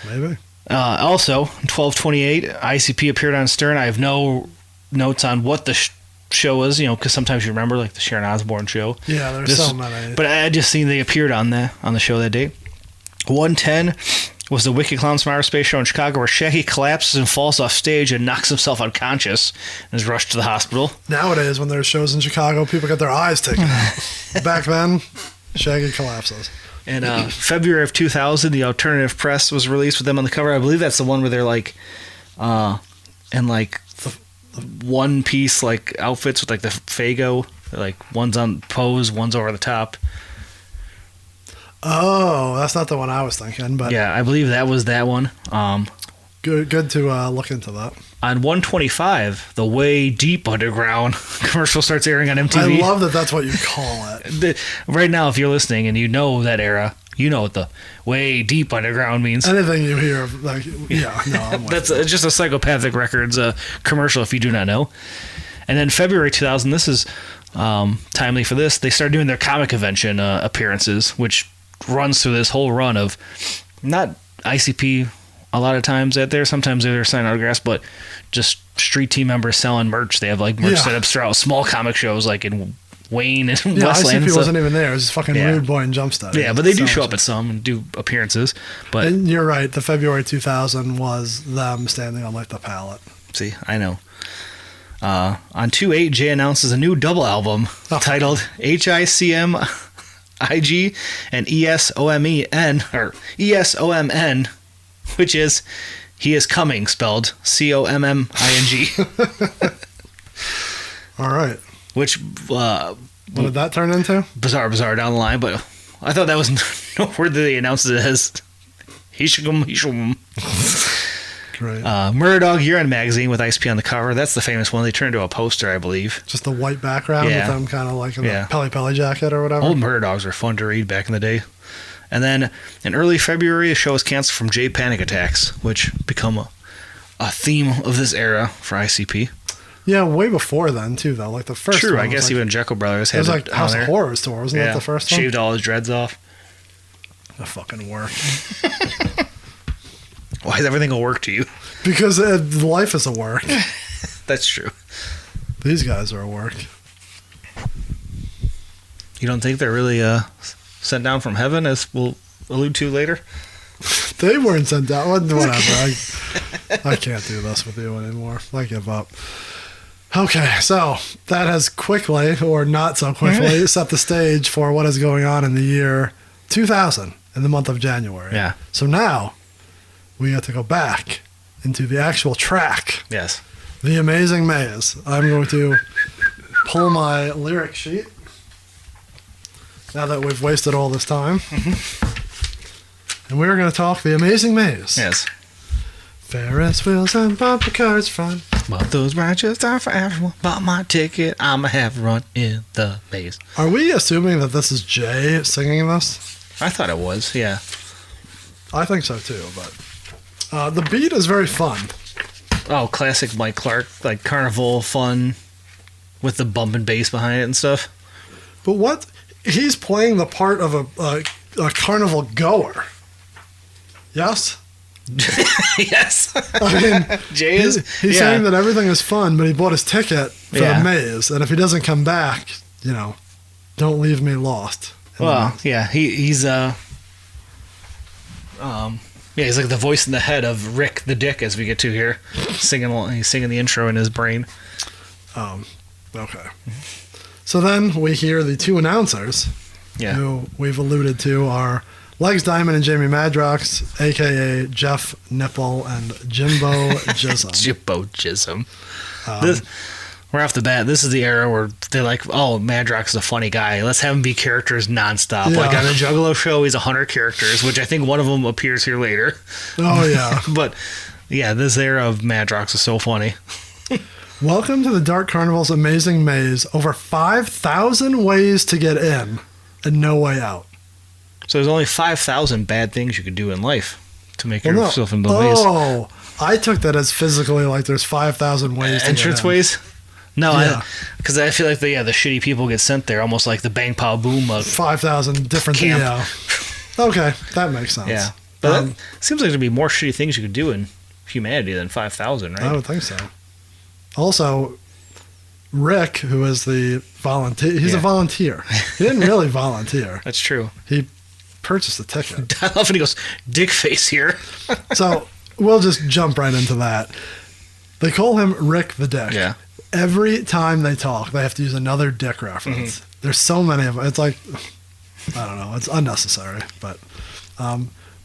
Speaker 3: Maybe.
Speaker 4: Also, 12/28, ICP appeared on Stern. I have no notes on what the show was, because sometimes you remember, like the Sharon Osbourne show.
Speaker 3: Yeah, there's so many.
Speaker 4: But I just seen they appeared on the show that day. 110, was the Wicked Clown from Outer Space show in Chicago, where Shaggy collapses and falls off stage and knocks himself unconscious and is rushed to the hospital.
Speaker 3: Nowadays, when there's shows in Chicago, people get their eyes taken out. Back then, Shaggy collapses.
Speaker 4: In February of 2000, the alternative press was released with them on the cover. I believe that's the one where they're like, in like one piece like outfits with like the Fago. Like one's on pose, one's over the top.
Speaker 3: Oh, that's not the one I was thinking, but
Speaker 4: yeah, I believe that was that one.
Speaker 3: Good to look into that.
Speaker 4: On 125, the Way Deep Underground commercial starts airing on MTV.
Speaker 3: I love that that's what you call it.
Speaker 4: Right now, if you're listening and you know that era, you know what the Way Deep Underground means.
Speaker 3: Anything you hear of, like, yeah, no, I'm with
Speaker 4: That's
Speaker 3: you.
Speaker 4: just a Psychopathic Records commercial if you do not know. And then February 2000, this is timely for this, they started doing their comic convention appearances, which runs through this whole run of not ICP a lot of times out there. Sometimes they're signing autographs, but just street team members selling merch. They have like merch setups throughout small comic shows like in Wayne and Westland.
Speaker 3: ICP wasn't even there. It was just fucking Rude Boy and Jumpstart.
Speaker 4: Yeah, but they do show up at some and do appearances. But
Speaker 3: and you're right. The February 2000 was them standing on like the pallet.
Speaker 4: See, I know. On 2/8, Jay announces a new double album titled HICMIG and ESOMN, which is He Is Coming, spelled COMMING.
Speaker 3: All right.
Speaker 4: Which,
Speaker 3: what did that turn into?
Speaker 4: Bizarre down the line, but I thought that was noteworthy. They announced it as Hishum.
Speaker 3: Great.
Speaker 4: Murder Dog Urine magazine with Ice P on the cover. That's the famous one. They turned into a poster, I believe.
Speaker 3: Just the white background with them kind of like in the Pele Pele jacket or whatever.
Speaker 4: Old Murder Dogs were fun to read back in the day. And then in early February, the show was canceled from J Panic Attacks, which become a theme of this era for ICP.
Speaker 3: Yeah, way before then too, though. Like the first.
Speaker 4: True,
Speaker 3: one
Speaker 4: I guess
Speaker 3: like,
Speaker 4: even Jekyll Brothers had
Speaker 3: it was like House
Speaker 4: of
Speaker 3: Horrors tour, wasn't that the first one?
Speaker 4: Shaved all his dreads off.
Speaker 3: The fucking work.
Speaker 4: Why is everything a work to you?
Speaker 3: Because life is a work.
Speaker 4: That's true.
Speaker 3: These guys are a work.
Speaker 4: You don't think they're really sent down from heaven, as we'll allude to later?
Speaker 3: They weren't sent down. Whatever. I can't do this with you anymore. I give up. Okay, so that has quickly, or not so quickly, set the stage for what is going on in the year 2000, in the month of January.
Speaker 4: Yeah.
Speaker 3: So now, we have to go back into the actual track.
Speaker 4: Yes.
Speaker 3: The Amazing Maze. I'm going to pull my lyric sheet, now that we've wasted all this time. Mm-hmm. And we're going to talk The Amazing Maze.
Speaker 4: Yes.
Speaker 3: Ferris wheels and bumper cars fun.
Speaker 4: But those rides just are for everyone. Bought my ticket, I'ma have run in the maze.
Speaker 3: Are we assuming that this is Jay singing this?
Speaker 4: I thought it was, yeah.
Speaker 3: I think so too, but the beat is very fun.
Speaker 4: Oh, classic Mike Clark, like carnival fun with the bump and bass behind it and stuff.
Speaker 3: But what? He's playing the part of a carnival goer. Yes?
Speaker 4: Yes.
Speaker 3: I mean,
Speaker 4: Jay is.
Speaker 3: He's saying that everything is fun, but he bought his ticket for the maze, and if he doesn't come back, don't leave me lost.
Speaker 4: Well, yeah, he's he's like the voice in the head of Rick the Dick, as we get to here, singing. He's singing the intro in his brain.
Speaker 3: Okay. So then we hear the two announcers, who we've alluded to are Legs Diamond and Jamie Madrox, a.k.a. Jeff Nipple and Jimbo Jism.
Speaker 4: Jimbo Jism. Right off the bat, this is the era where they're like, oh, Madrox is a funny guy. Let's have him be characters nonstop.
Speaker 3: Yeah.
Speaker 4: Like on the Juggalo show, he's 100 characters, which I think one of them appears here later.
Speaker 3: Oh, yeah.
Speaker 4: But, yeah, this era of Madrox is so funny.
Speaker 3: Welcome to the Dark Carnival's Amazing Maze. Over 5,000 ways to get in and no way out.
Speaker 4: So there's only 5,000 bad things you could do in life to make yourself in the maze.
Speaker 3: Oh, I took that as physically like there's 5,000 ways to
Speaker 4: entrance
Speaker 3: get in.
Speaker 4: ways? No, because I feel like the shitty people get sent there, almost like the Bang Pow Boom of
Speaker 3: 5,000 different
Speaker 4: camp.
Speaker 3: Yeah. Okay, that makes sense.
Speaker 4: Yeah, but it seems like there'd be more shitty things you could do in humanity than 5,000, right?
Speaker 3: I would think so. Also, Rick, who is the volunteer, he's a volunteer. He didn't really volunteer.
Speaker 4: That's true.
Speaker 3: He purchased a ticket.
Speaker 4: I love when he goes, dick face here.
Speaker 3: So we'll just jump right into that. They call him Rick the Dick.
Speaker 4: Yeah.
Speaker 3: Every time they talk, they have to use another dick reference. There's so many of them. It's like, I don't know. It's unnecessary. But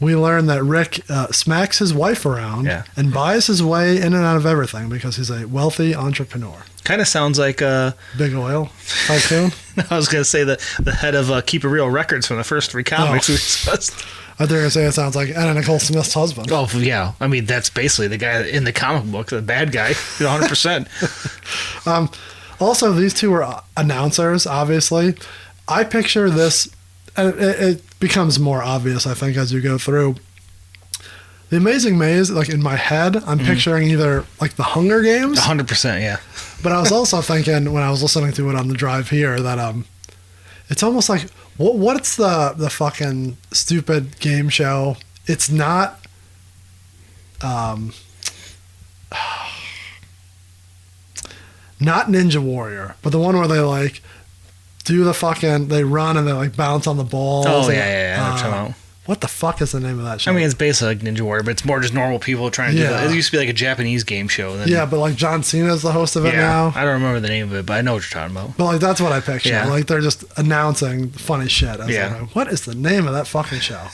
Speaker 3: we learn that Rick smacks his wife around and buys his way in and out of everything because he's a wealthy entrepreneur.
Speaker 4: Kind of sounds like a
Speaker 3: Big Oil tycoon.
Speaker 4: I was going to say the head of Keep It Real Records from the first 3 comics we discussed.
Speaker 3: I think I say it sounds like Anna Nicole Smith's husband.
Speaker 4: Oh, yeah. I mean, that's basically the guy in the comic book, the bad guy, 100%.
Speaker 3: Also, these two are announcers, obviously. I picture this, and it becomes more obvious, I think, as you go through. The Amazing Maze, like in my head, I'm picturing either like the Hunger Games.
Speaker 4: 100%, yeah.
Speaker 3: But I was also thinking when I was listening to it on the drive here that it's almost like what's the fucking stupid game show? It's not not Ninja Warrior, but the one where they like do the fucking they run and they like bounce on the balls.
Speaker 4: Oh yeah. I know what you're talking about.
Speaker 3: What the fuck is the name of that show?
Speaker 4: I mean, it's basically like Ninja Warrior, but it's more just normal people trying to do that. It used to be like a Japanese game show. And then,
Speaker 3: but like John Cena's the host of it now.
Speaker 4: I don't remember the name of it, but I know what you're talking about.
Speaker 3: But like that's what I picture.
Speaker 4: Yeah.
Speaker 3: Like they're just announcing funny shit. Like, what is the name of that fucking show?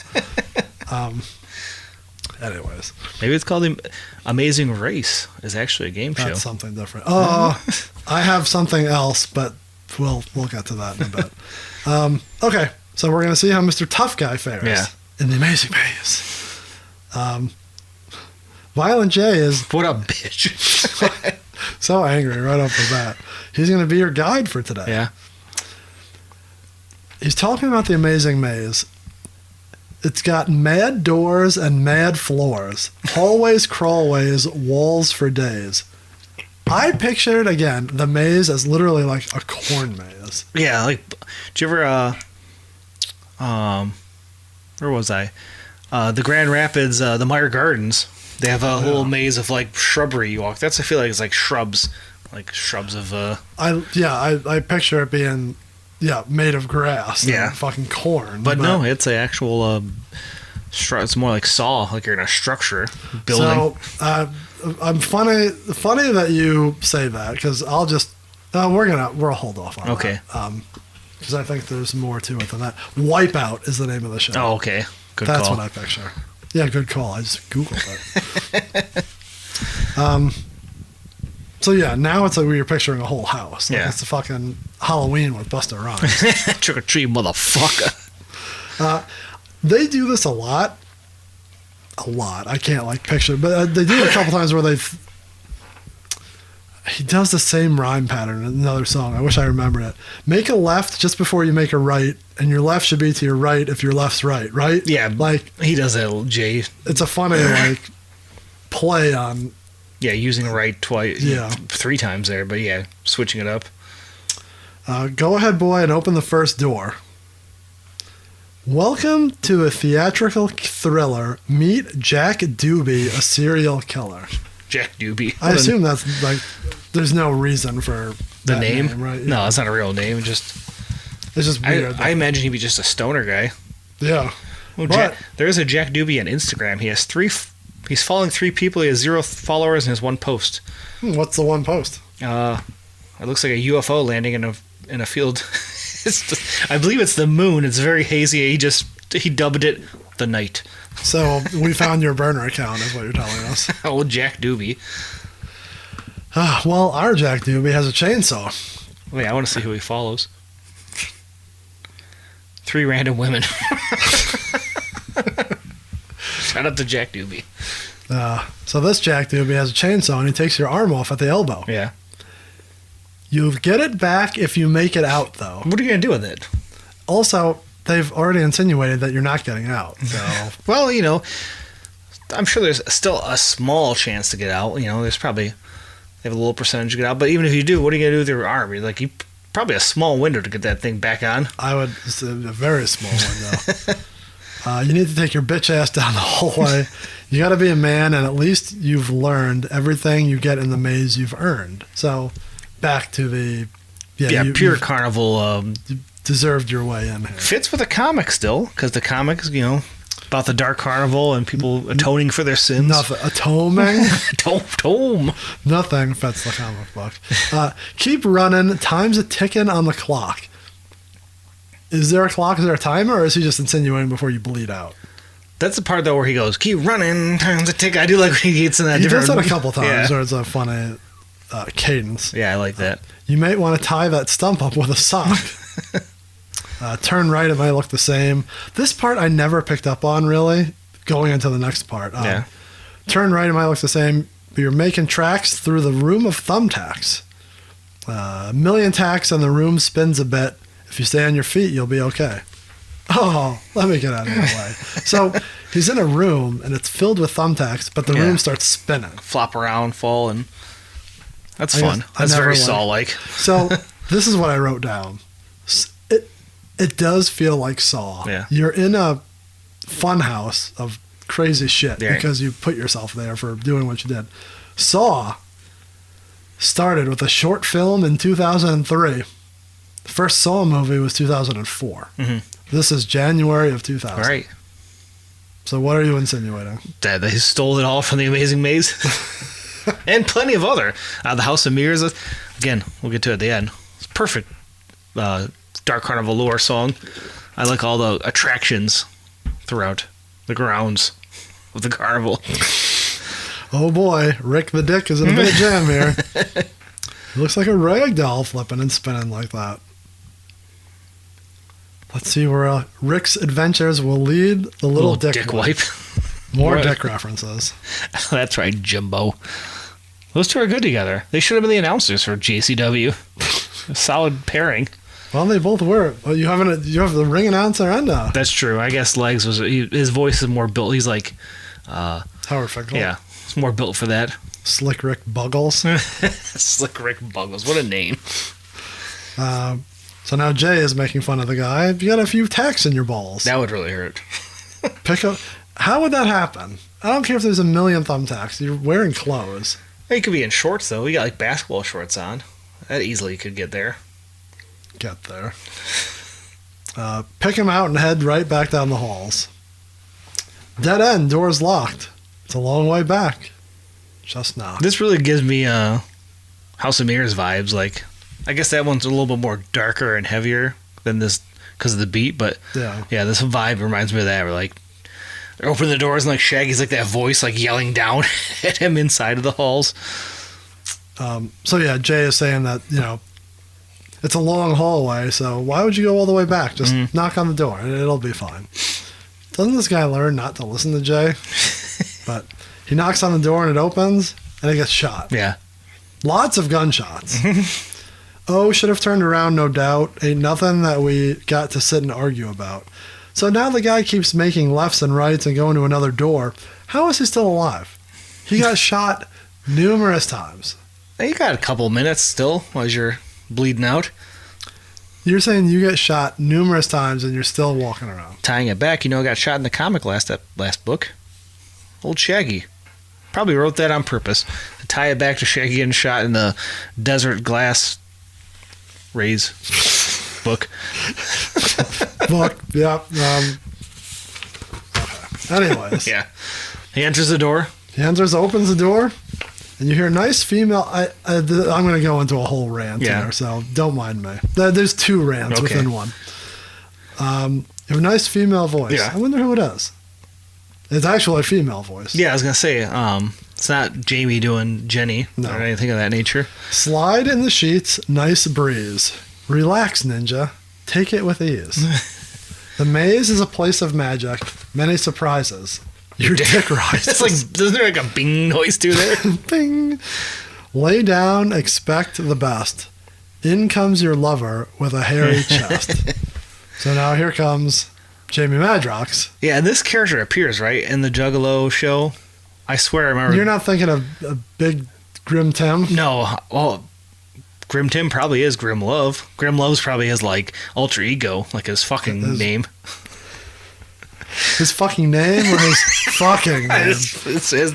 Speaker 3: Anyways.
Speaker 4: Maybe it's called The Amazing Race. It's actually a game show.
Speaker 3: That's something different. I have something else, but we'll get to that in a bit. Okay, so we're going to see how Mr. Tough Guy fares in The Amazing Maze. Violent J is...
Speaker 4: What a bitch.
Speaker 3: so angry right off the bat. He's going to be your guide for today.
Speaker 4: Yeah.
Speaker 3: He's talking about The Amazing Maze. It's got mad doors and mad floors, hallways, crawlways, walls for days. I pictured, again, the maze as literally like a corn maze.
Speaker 4: Yeah, like, did you ever, where was I? The Grand Rapids, the Meyer Gardens. They have a little maze of like shrubbery you walk. I feel like it's like shrubs of,
Speaker 3: I picture it being... Yeah, made of grass.
Speaker 4: Yeah.
Speaker 3: Fucking corn.
Speaker 4: But no, it's an actual, it's more like saw, like you're in a structure building.
Speaker 3: So, I'm funny that you say that, because I'll just, we'll hold off on that. Because I think there's more to it than that. Wipeout is the name of the show.
Speaker 4: Oh, okay. Good
Speaker 3: That's
Speaker 4: call.
Speaker 3: what I picture. Yeah, good call. I just Googled it. So yeah, now it's like where you're picturing a whole house. Like it's a fucking Halloween with Busta Rhymes.
Speaker 4: Trick or treat, motherfucker.
Speaker 3: They do this a lot. I can't like picture it, but they do it a couple times where he does the same rhyme pattern in another song. I wish I remembered it. Make a left just before you make a right, and your left should be to your right if your left's right, right?
Speaker 4: Yeah,
Speaker 3: like
Speaker 4: he does that, Jay.
Speaker 3: It's a funny like play on.
Speaker 4: Yeah, using right twice.
Speaker 3: Yeah.
Speaker 4: 3 times there, but yeah, switching it up.
Speaker 3: Go ahead, boy, and open the first door. Welcome to a theatrical thriller. Meet Jack Doobie, a serial killer.
Speaker 4: Jack Doobie.
Speaker 3: I assume that's like, there's no reason for
Speaker 4: the
Speaker 3: that
Speaker 4: name,
Speaker 3: right?
Speaker 4: No, it's not a real name. It's
Speaker 3: just weird.
Speaker 4: I imagine he'd be just a stoner guy.
Speaker 3: Yeah.
Speaker 4: Well, there is a Jack Doobie on Instagram. He has he's following 3 people. He has 0 followers and has 1 post.
Speaker 3: What's the 1 post?
Speaker 4: It looks like a UFO landing in a field. I believe it's the moon. It's very hazy. He dubbed it the night.
Speaker 3: So we found your burner account, is what you're telling us.
Speaker 4: Old Jack Doobie.
Speaker 3: Well, our Jack Doobie has a chainsaw.
Speaker 4: Wait, I want to see who he follows. 3 random women. Shout out to Jack Doobie.
Speaker 3: So this Jack Doobie has a chainsaw and he takes your arm off at the elbow.
Speaker 4: Yeah.
Speaker 3: You get it back if you make it out, though.
Speaker 4: What are you going to do with it?
Speaker 3: Also, they've already insinuated that you're not getting out. So.
Speaker 4: Well, I'm sure there's still a small chance to get out. There's probably, they have a little percentage to get out. But even if you do, what are you going to do with your arm? You're like, probably a small window to get that thing back on.
Speaker 3: It's a very small window. You need to take your bitch ass down the hallway. You got to be a man, and at least you've learned everything you get in the maze you've earned. So, back to the...
Speaker 4: pure carnival
Speaker 3: deserved your way in here.
Speaker 4: Fits with the comic still, because the comics, about the Dark Carnival and people atoning for their sins.
Speaker 3: Nothing. Atoning?
Speaker 4: Tome.
Speaker 3: Nothing fits the comic book. Keep running. Time's a ticking on the clock. Is there a clock? Is there a timer? Or is he just insinuating before you bleed out?
Speaker 4: That's the part, though, where he goes, keep running, time's a tick. I do like when he gets in that
Speaker 3: He
Speaker 4: different...
Speaker 3: does that a couple times,
Speaker 4: Yeah.
Speaker 3: or it's a funny cadence.
Speaker 4: Yeah, I like that.
Speaker 3: You might want to tie that stump up with a sock. Turn right, it might look the same. This part I never picked up on, really, going into the next part.
Speaker 4: Yeah.
Speaker 3: Turn right, it might look the same, but you're making tracks through the room of thumbtacks. A million tacks and the room spins a bit. If you stay on your feet, you'll be okay. Oh, let me get out of your way. So he's in a room, and it's filled with thumbtacks, but the room starts spinning.
Speaker 4: Flop around, fall, and... That's
Speaker 3: I
Speaker 4: fun.
Speaker 3: guess I
Speaker 4: That's
Speaker 3: never
Speaker 4: very
Speaker 3: liked-
Speaker 4: Saw-like.
Speaker 3: So this is what I wrote down. It does feel like Saw.
Speaker 4: Yeah.
Speaker 3: You're in a fun house of crazy shit
Speaker 4: Yeah.
Speaker 3: because you put yourself there for doing what you did. Saw started with a short film in 2003. The first Saw movie was 2004.
Speaker 4: Mhm.
Speaker 3: This is January of 2000.
Speaker 4: All right.
Speaker 3: So what are you insinuating?
Speaker 4: That they stole it all from The Amazing Maze. And plenty of other. The House of Mirrors. Again, we'll get to it at the end. It's perfect. Dark Carnival lore song. I like all the attractions throughout the grounds of the carnival.
Speaker 3: Oh boy, Rick the Dick is in a bit of jam here. He looks like a rag doll flipping and spinning like that. Let's see where Rick's adventures will lead the little dick
Speaker 4: wipe.
Speaker 3: More
Speaker 4: Right.
Speaker 3: dick references.
Speaker 4: That's right, Jimbo. Those two are good together. They should have been the announcers for JCW. A solid pairing.
Speaker 3: Well, they both were. Well, you have the ring announcer and
Speaker 4: That's true. I guess Legs was his voice is more built. He's like,
Speaker 3: Howard Finkel.
Speaker 4: yeah, it's more built for that.
Speaker 3: Slick Rick Buggles.
Speaker 4: Slick Rick Buggles. What a name.
Speaker 3: So now Jay is making fun of the guy. You got a few tacks in your balls.
Speaker 4: That would really hurt.
Speaker 3: Pick up. How would that happen? I don't care if there's a million thumbtacks. You're wearing clothes.
Speaker 4: He could be in shorts though. We got like basketball shorts on. That easily could get there.
Speaker 3: Get there. Pick him out and head right back down the halls. Dead end, door's locked. It's a long way back. Just now.
Speaker 4: This really gives me House of Mirrors vibes. Like, I guess that one's a little bit more darker and heavier than this because of the beat. But
Speaker 3: Yeah.
Speaker 4: this vibe reminds me of that. Where like they're opening the doors and like Shaggy's like that voice like yelling down at him inside of the halls.
Speaker 3: So yeah, Jay is saying that, it's a long hallway, so why would you go all the way back? Just knock on the door and it'll be fine. Doesn't this guy learn not to listen to Jay? But he knocks on the door and it opens and it gets shot.
Speaker 4: Yeah.
Speaker 3: Lots of gunshots. Oh, should have turned around, no doubt. Ain't nothing that we got to sit and argue about. So now the guy keeps making lefts and rights and going to another door. How is he still alive? He got shot numerous times.
Speaker 4: You got a couple minutes still as you're bleeding out.
Speaker 3: You're saying you get shot numerous times and you're still walking around.
Speaker 4: Tying it back, I got shot in the comic last book. Old Shaggy. Probably wrote that on purpose. To tie it back to Shaggy getting shot in the Desert Glass Rays book.
Speaker 3: Book, yeah. Okay. Anyways.
Speaker 4: Yeah. He enters the door.
Speaker 3: He enters, opens the door, and you hear a nice female. I'm going to go into a whole rant here, so don't mind me. There's two rants within one. You have a nice female voice.
Speaker 4: Yeah.
Speaker 3: I wonder who it is. It's actually a female voice.
Speaker 4: Yeah, I was going to say, it's not Jamie doing Jenny
Speaker 3: No.
Speaker 4: or anything of that nature.
Speaker 3: Slide in the sheets, nice breeze. Relax, ninja. Take it with ease. The maze is a place of magic, many surprises. Your dick rises.
Speaker 4: It's like, doesn't there like a bing noise too there?
Speaker 3: Bing. Lay down, expect the best. In comes your lover with a hairy chest. So now here comes Jamie Madrox.
Speaker 4: Yeah, and this character appears, right, in the Juggalo show. I swear I remember.
Speaker 3: You're not thinking of a big Grim Tim?
Speaker 4: No, well, Grim Tim probably is Grim Love. Grim Love's probably his, like, alter ego, like his fucking name.
Speaker 3: His fucking name or his fucking name?
Speaker 4: It's his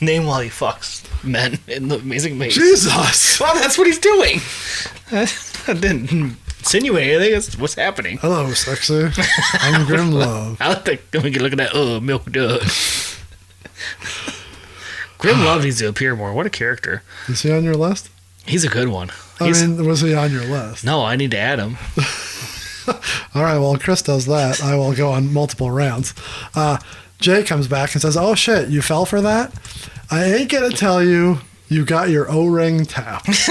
Speaker 4: name while he fucks men in the Amazing Maze.
Speaker 3: Jesus!
Speaker 4: Well, that's what he's doing. That didn't insinuate anything. That's what's happening.
Speaker 3: Hello, sexy. I'm Grim Love.
Speaker 4: I think we can look at that. Milk dud. Grim Love needs to appear more. What a character.
Speaker 3: Is he on your list?
Speaker 4: He's a good one.
Speaker 3: Was he on your list?
Speaker 4: No, I need to add him.
Speaker 3: All right, well, Chris does that. I will go on multiple rounds. Jay comes back and says, oh, shit, you fell for that? I ain't going to tell you got your O-ring tapped.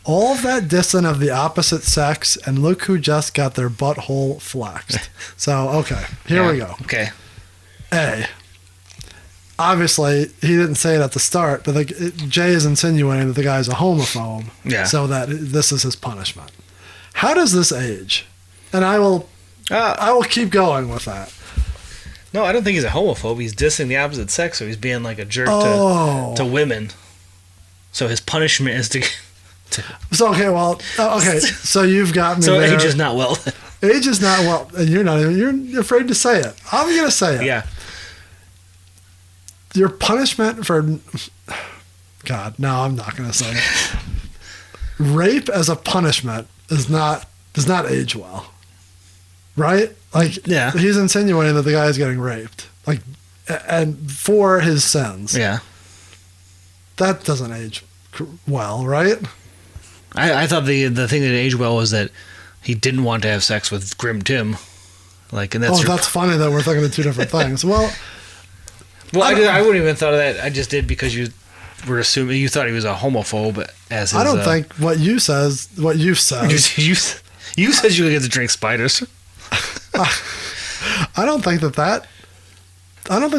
Speaker 3: All that dissing of the opposite sex, and look who just got their butthole flexed. So, okay, here we go.
Speaker 4: Okay.
Speaker 3: A. Obviously, he didn't say it at the start, but Jay is insinuating that the guy's a homophobe.
Speaker 4: Yeah.
Speaker 3: So that this is his punishment. How does this age? And I will keep going with that.
Speaker 4: No, I don't think he's a homophobe. He's dissing the opposite sex, so he's being like a jerk to women. So his punishment is to.
Speaker 3: So okay. So you've got me.
Speaker 4: So
Speaker 3: there.
Speaker 4: age is not well.
Speaker 3: Age is not well, and you're afraid to say it. I'm gonna say it.
Speaker 4: Yeah.
Speaker 3: Your punishment for God, no, I'm not gonna say it. Rape as a punishment does not age well. Right? Like,
Speaker 4: yeah.
Speaker 3: He's insinuating that the guy is getting raped. Like, and for his sins.
Speaker 4: Yeah.
Speaker 3: That doesn't age well, right?
Speaker 4: I thought the thing that aged well was that he didn't want to have sex with Grim Tim. Like, and that's
Speaker 3: funny that we're thinking of two different things. Well,
Speaker 4: I wouldn't even thought of that. I just did because you were assuming you thought he was a homophobe. I
Speaker 3: don't think what you said.
Speaker 4: You said you could get to drink spiders.
Speaker 3: I don't think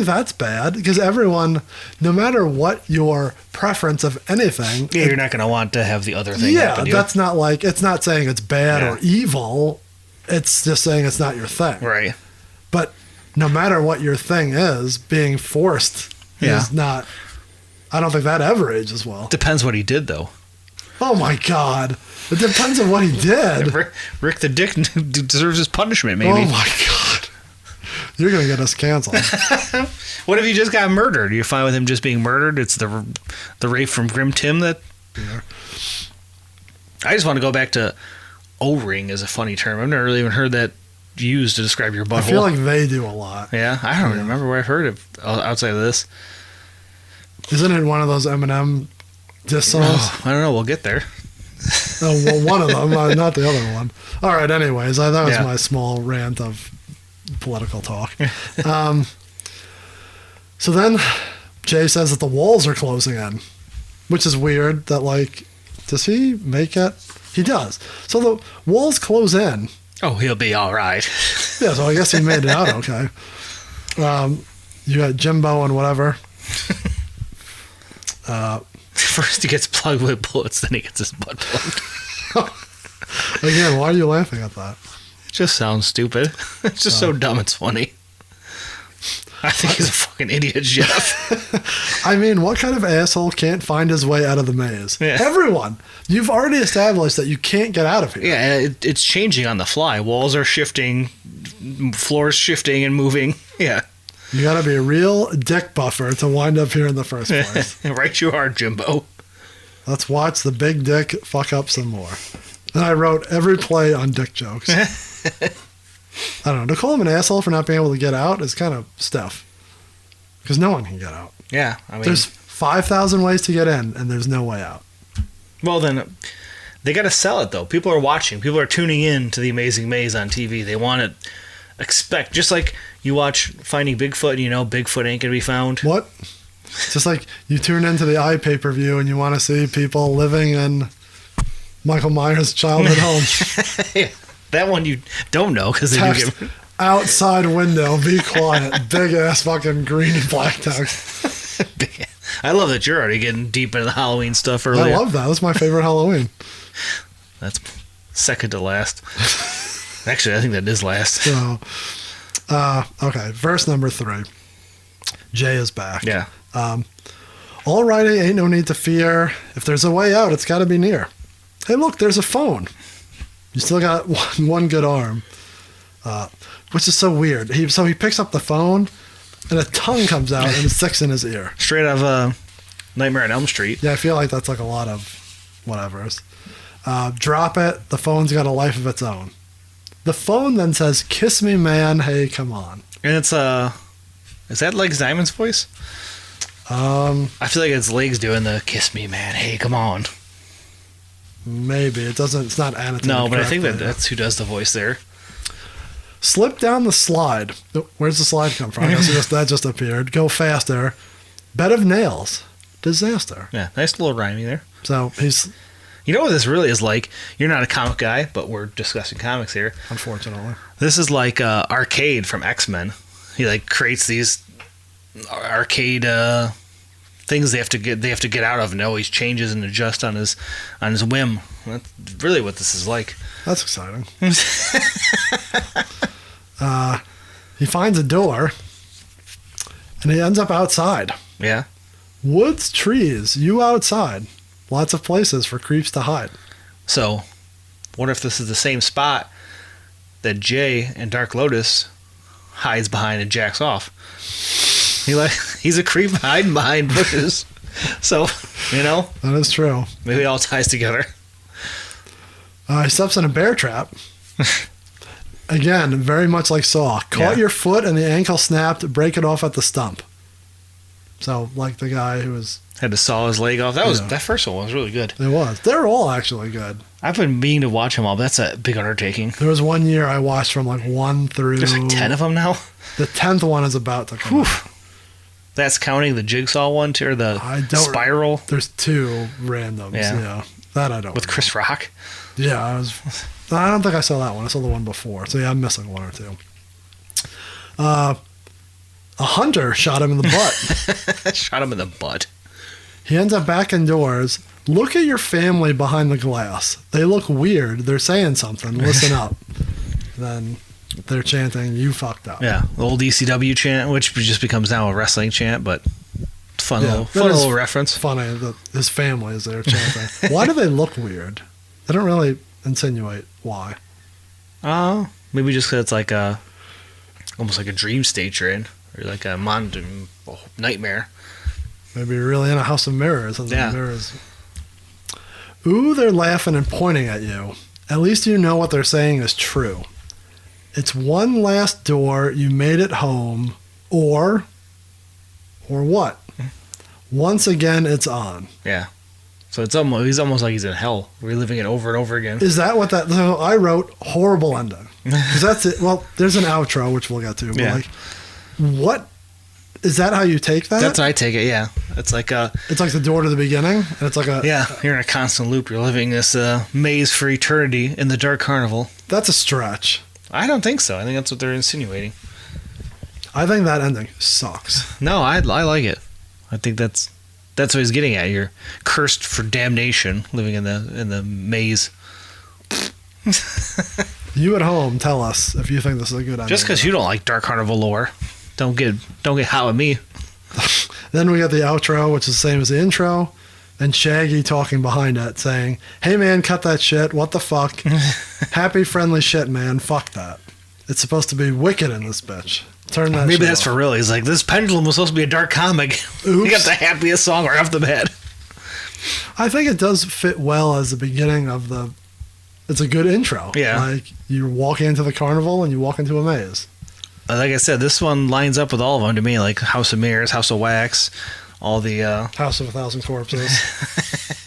Speaker 3: that's bad, because everyone, no matter what your preference of anything,
Speaker 4: you're not going to want to have the other thing.
Speaker 3: Yeah, that's not like, it's not saying it's bad or evil. It's just saying it's not your thing.
Speaker 4: Right.
Speaker 3: But no matter what your thing is, being forced is not. I don't think that ever ages well.
Speaker 4: Depends what he did, though.
Speaker 3: Oh my God. It depends on what he did.
Speaker 4: Rick the Dick deserves his punishment, maybe.
Speaker 3: Oh my God. You're going to get us canceled.
Speaker 4: What if he just got murdered? Are you fine with him just being murdered? It's the rape from Grim Tim that... Yeah. I just want to go back to O-ring as a funny term. I've never really even heard that used to describe your butthole.
Speaker 3: I feel like they do a lot.
Speaker 4: Yeah? I don't remember where I've heard it outside of this.
Speaker 3: Isn't it one of those Eminem diss songs?
Speaker 4: Oh, I don't know. We'll get there.
Speaker 3: Oh, well, one of them, not the other one. All right, anyways, that was my small rant of political talk. So then Jay says that the walls are closing in, which is weird that, like, does he make it? He does. So the walls close in.
Speaker 4: Oh, he'll be all right.
Speaker 3: Yeah, so I guess he made it out okay. You got Jimbo and whatever.
Speaker 4: First he gets plugged with bullets, then he gets his butt plugged.
Speaker 3: Again, why are you laughing at that?
Speaker 4: It just sounds stupid. It's just so dumb it's funny. I think he's a fucking idiot, Jeff.
Speaker 3: I mean, what kind of asshole can't find his way out of the maze? Yeah. Everyone. You've already established that you can't get out of here.
Speaker 4: Yeah, it's changing on the fly. Walls are shifting, floors shifting and moving. Yeah.
Speaker 3: You got to be a real dick buffer to wind up here in the first place.
Speaker 4: Right you are, Jimbo.
Speaker 3: Let's watch the big dick fuck up some more. And I wrote every play on dick jokes. I don't know. To call him an asshole for not being able to get out is kind of stuff. Because no one can get out.
Speaker 4: Yeah. I mean,
Speaker 3: there's 5,000 ways to get in, and there's no way out.
Speaker 4: Well, then, they got to sell it, though. People are watching. People are tuning in to The Amazing Maze on TV. They want to expect, just like you watch Finding Bigfoot, and you know Bigfoot ain't going to be found.
Speaker 3: What? Just like you tune into the pay-per-view and you want to see people living in Michael Myers' childhood home.
Speaker 4: Yeah. That one you don't know because they do get
Speaker 3: outside window. Be quiet. Big ass fucking green and black text.
Speaker 4: I love that you're already getting deep into the Halloween stuff earlier.
Speaker 3: I love that. That's my favorite Halloween.
Speaker 4: That's second to last. Actually, I think that is last.
Speaker 3: So, okay. Verse number 3. Jay is back.
Speaker 4: Yeah.
Speaker 3: Alrighty, ain't no need to fear. If there's a way out, it's got to be near. Hey, look, there's a phone. You still got one good arm, which is so weird. He picks up the phone, and a tongue comes out and it sticks in his ear.
Speaker 4: Straight out of Nightmare on Elm Street.
Speaker 3: Yeah, I feel like that's like a lot of whatevers. Drop it. The phone's got a life of its own. The phone then says, "Kiss me, man. Hey, come on."
Speaker 4: And it's is that Legs Diamond's voice? I feel like it's Legs doing the "Kiss me, man. Hey, come on."
Speaker 3: Maybe it doesn't. It's not annotated.
Speaker 4: No, but I think
Speaker 3: correctly.
Speaker 4: that's who does the voice there.
Speaker 3: Slip down the slide. Where's the slide come from? That just appeared. Go faster. Bed of nails. Disaster.
Speaker 4: Yeah, nice little rhyming there.
Speaker 3: So he's,
Speaker 4: You know what this really is like? You're not a comic guy, but we're discussing comics here.
Speaker 3: unfortunately,
Speaker 4: This is like Arcade from X-Men. He like creates these arcade things they have to get out of, and always changes and adjusts on his whim. That's really what this is like.
Speaker 3: that's exciting. He finds a door, and he ends up outside.
Speaker 4: Yeah.
Speaker 3: Woods, trees, you outside. Lots of places for creeps to hide.
Speaker 4: So, what if this is the same spot that Jay and Dark Lotus hides behind and jacks off? He's a creep hiding behind bushes. So,
Speaker 3: That is true.
Speaker 4: maybe it all ties together.
Speaker 3: He steps in a bear trap. Again, very much like Saw. Caught your foot and the ankle snapped, break it off at the stump. So, like the guy who was...
Speaker 4: Had to saw his leg off. That first one was really good.
Speaker 3: It was. They're all actually good.
Speaker 4: I've been meaning to watch them all, but that's a big undertaking.
Speaker 3: There was one year I watched from like 1 through...
Speaker 4: There's like 10 of them now.
Speaker 3: The 10th one is about to come out.
Speaker 4: That's counting the Jigsaw one too, or the Spiral
Speaker 3: There's 2 randoms. Yeah. That I don't
Speaker 4: with
Speaker 3: know.
Speaker 4: Chris Rock.
Speaker 3: Yeah, I don't think I saw that one. I saw the one before. So yeah, I'm missing 1 or 2. A hunter shot him in the butt.
Speaker 4: Shot him in the butt.
Speaker 3: He ends up back indoors. Look at your family behind the glass. They look weird. They're saying something. Listen up. Then they're chanting, "You fucked up."
Speaker 4: Yeah, the old ECW chant, which just becomes now a wrestling chant, but fun little reference.
Speaker 3: Funny that his family is there chanting. Why do they look weird? They don't really insinuate why.
Speaker 4: Maybe just because it's like almost like a dream state you're in, or like a nightmare.
Speaker 3: Maybe you're really in a house of mirrors. And
Speaker 4: Yeah.
Speaker 3: the mirrors. Ooh, they're laughing and pointing at you. At least you know what they're saying is true. It's one last door. You made it home. Or what? Once again, it's on.
Speaker 4: Yeah. So he's almost like he's in hell, reliving it over and over again.
Speaker 3: Is that what that... So I wrote horrible ending. Because that's it. Well, there's an outro, which we'll get to. But
Speaker 4: Yeah.
Speaker 3: like, what... Is that how you take that?
Speaker 4: That's how I take it, yeah. It's like
Speaker 3: It's like the door to the beginning, and it's like a...
Speaker 4: yeah, you're in a constant loop. You're living this maze for eternity in the Dark Carnival.
Speaker 3: That's a stretch.
Speaker 4: I don't think so. I think that's what they're insinuating.
Speaker 3: I think that ending sucks.
Speaker 4: No, I like it. I think that's what he's getting at. You're cursed for damnation, living in the maze.
Speaker 3: You at home, tell us if you think this is a good ending.
Speaker 4: Just because you don't like Dark Carnival lore, don't get hot with me.
Speaker 3: Then we got the outro, which is the same as the intro, and Shaggy talking behind it, saying, "Hey man, cut that shit. What the fuck? Happy friendly shit, man. Fuck that. It's supposed to be wicked in this bitch. Turn that
Speaker 4: Maybe
Speaker 3: shit
Speaker 4: that's
Speaker 3: off."
Speaker 4: for real. He's like, this pendulum was supposed to be a dark comic. You got the happiest song right off the bat.
Speaker 3: I think it does fit well as the beginning of the... It's a good intro.
Speaker 4: Yeah.
Speaker 3: Like, you walk into the carnival and you walk into a maze.
Speaker 4: Like I said, this one lines up with all of them to me, like House of Mirrors, House of Wax, all the...
Speaker 3: House of a Thousand Corpses.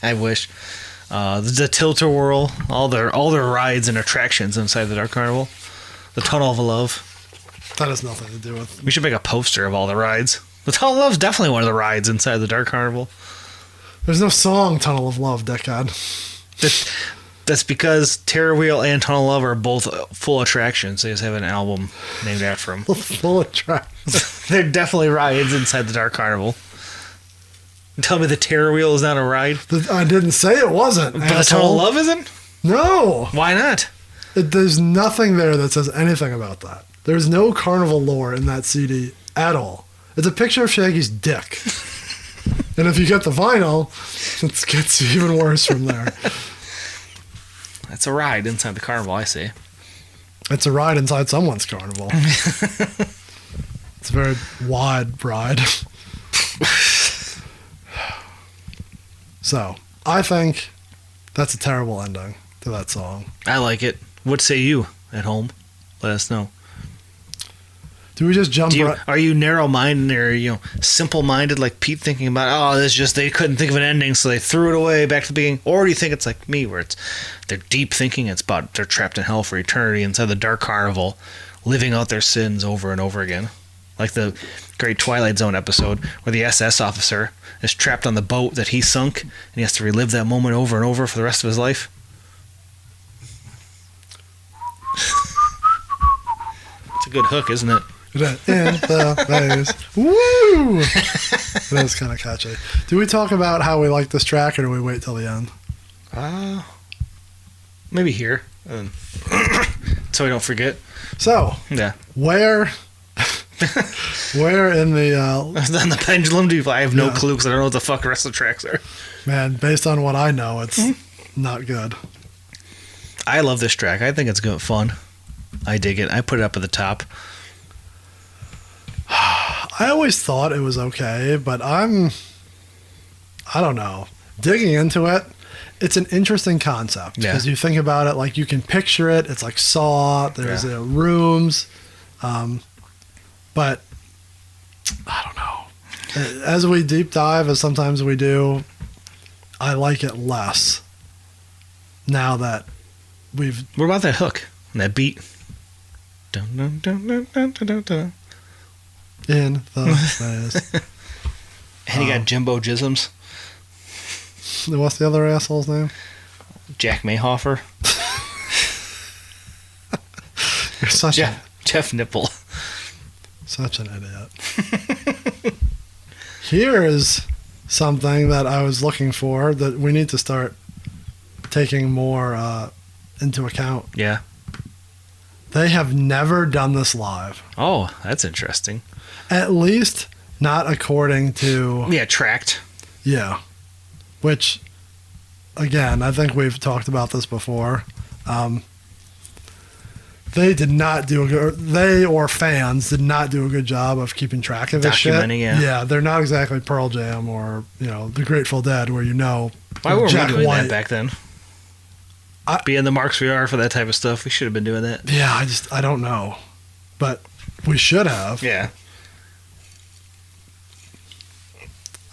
Speaker 4: I wish. The Tilt-A-Whirl, all their rides and attractions inside the Dark Carnival. The Tunnel of Love.
Speaker 3: That has nothing to do with...
Speaker 4: We should make a poster of all the rides. The Tunnel of Love's definitely one of the rides inside the Dark Carnival.
Speaker 3: There's no song Tunnel of Love, Decad.
Speaker 4: That's because Terror Wheel and Tunnel of Love are both full attractions. They just have an album named after them.
Speaker 3: Full of track.
Speaker 4: They're definitely rides inside the Dark Carnival. Tell me the Terror Wheel is not a ride?
Speaker 3: I didn't say it wasn't.
Speaker 4: But the Tunnel of Love isn't?
Speaker 3: No.
Speaker 4: Why not?
Speaker 3: There's nothing there that says anything about that. There's no carnival lore in that CD at all. It's a picture of Shaggy's dick. And if you get the vinyl, it gets even worse from there.
Speaker 4: It's a ride inside the carnival, I say.
Speaker 3: It's a ride inside someone's carnival. It's a very wide ride. So, I think That's a terrible ending to that song.
Speaker 4: I like it. What say you at home? Let us know.
Speaker 3: Do we just jump right?
Speaker 4: Are you narrow-minded or simple-minded like Pete, thinking about this just they couldn't think of an ending so they threw it away back to the beginning? Or do you think it's like me where they're deep thinking, it's about they're trapped in hell for eternity inside the Dark Carnival, living out their sins over and over again? Like the great Twilight Zone episode where the SS officer is trapped on the boat that he sunk and he has to relive that moment over and over for the rest of his life. It's a good hook, isn't it?
Speaker 3: In the maze. Woo! That is kind of catchy. Do we talk about how we like this track, or do we wait till the end?
Speaker 4: Maybe here, so we don't forget.
Speaker 3: So,
Speaker 4: yeah,
Speaker 3: where in the
Speaker 4: on the pendulum? I have no clue because I don't know what the fuck the rest of the tracks are.
Speaker 3: Man, based on what I know, it's not good.
Speaker 4: I love this track. I think it's good fun. I dig it. I put it up at the top.
Speaker 3: I always thought it was okay, but I don't know. Digging into it, it's an interesting concept because you think about it like you can picture it. It's like Saw. There's rooms, but I don't know. As we deep dive, as sometimes we do, I like it less now that we've.
Speaker 4: What about that hook and that beat? Dun, dun, dun, dun, dun, dun, dun.
Speaker 3: In the maze.
Speaker 4: And you got Jimbo Jisms.
Speaker 3: What's the other asshole's name?
Speaker 4: Jack Mayhofer.
Speaker 3: You're such
Speaker 4: Jeff Nipple.
Speaker 3: Such an idiot. Here is something that I was looking for that we need to start taking more into account.
Speaker 4: Yeah.
Speaker 3: They have never done this live.
Speaker 4: Oh, that's interesting.
Speaker 3: At least not according to...
Speaker 4: Yeah, tracked.
Speaker 3: Yeah. Which, again, I think we've talked about this before. They did not do a good... They or fans did not do a good job of keeping track of this shit.
Speaker 4: Documenting, yeah.
Speaker 3: Yeah, they're not exactly Pearl Jam or, the Grateful Dead where
Speaker 4: Why were we doing
Speaker 3: White.
Speaker 4: that back then? Being the marks we are for that type of stuff, we should have been doing that.
Speaker 3: Yeah, I don't know. But we should have.
Speaker 4: Yeah.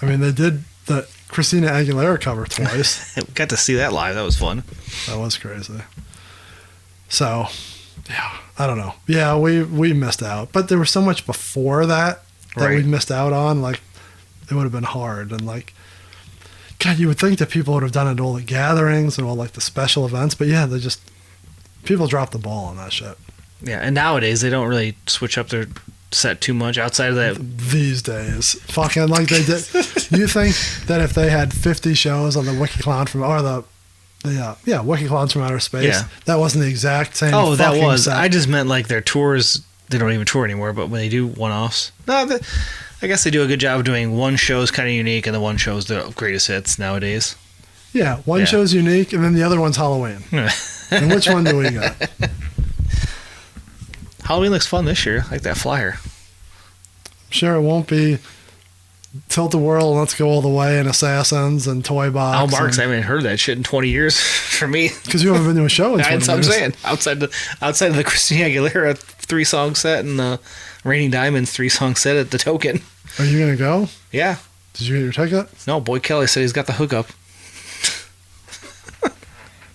Speaker 3: I mean, they did the Christina Aguilera cover twice.
Speaker 4: We got to see that live. That was fun.
Speaker 3: That was crazy. So, yeah, I don't know. Yeah, we missed out. But there was so much before that we missed out on. Like, it would have been hard. And, like, God, you would think that people would have done it at all the gatherings and all, like, the special events. But, yeah, people dropped the ball on that shit.
Speaker 4: Yeah, and nowadays they don't really switch up their set too much outside of that.
Speaker 3: These days. Fucking like they did. You think that if they had 50 shows on the Wiki Clown Wiki Clowns from Outer Space, that wasn't the exact same
Speaker 4: that was.
Speaker 3: set.
Speaker 4: I just meant like their tours, they don't even tour anymore, but when they do one-offs, I guess they do a good job of doing one show's kind of unique and the one show's the greatest hits nowadays.
Speaker 3: Yeah, one show's unique and then the other one's Halloween. And which one do we got?
Speaker 4: Halloween looks fun this year. I like that flyer.
Speaker 3: I'm sure it won't be Tilt-A-Whirl, Let's Go All the Way, and Assassins, and Toy Box.
Speaker 4: Al Marks, I haven't heard that shit in 20 years for me.
Speaker 3: Because you haven't been to a show in 20 years.
Speaker 4: That's what I'm saying. Outside of the Christina Aguilera 3-song set and the Raining Diamonds 3-song set at the Token.
Speaker 3: Are you going to go?
Speaker 4: Yeah.
Speaker 3: Did you get your ticket?
Speaker 4: No, Boy Kelly said he's got the hookup.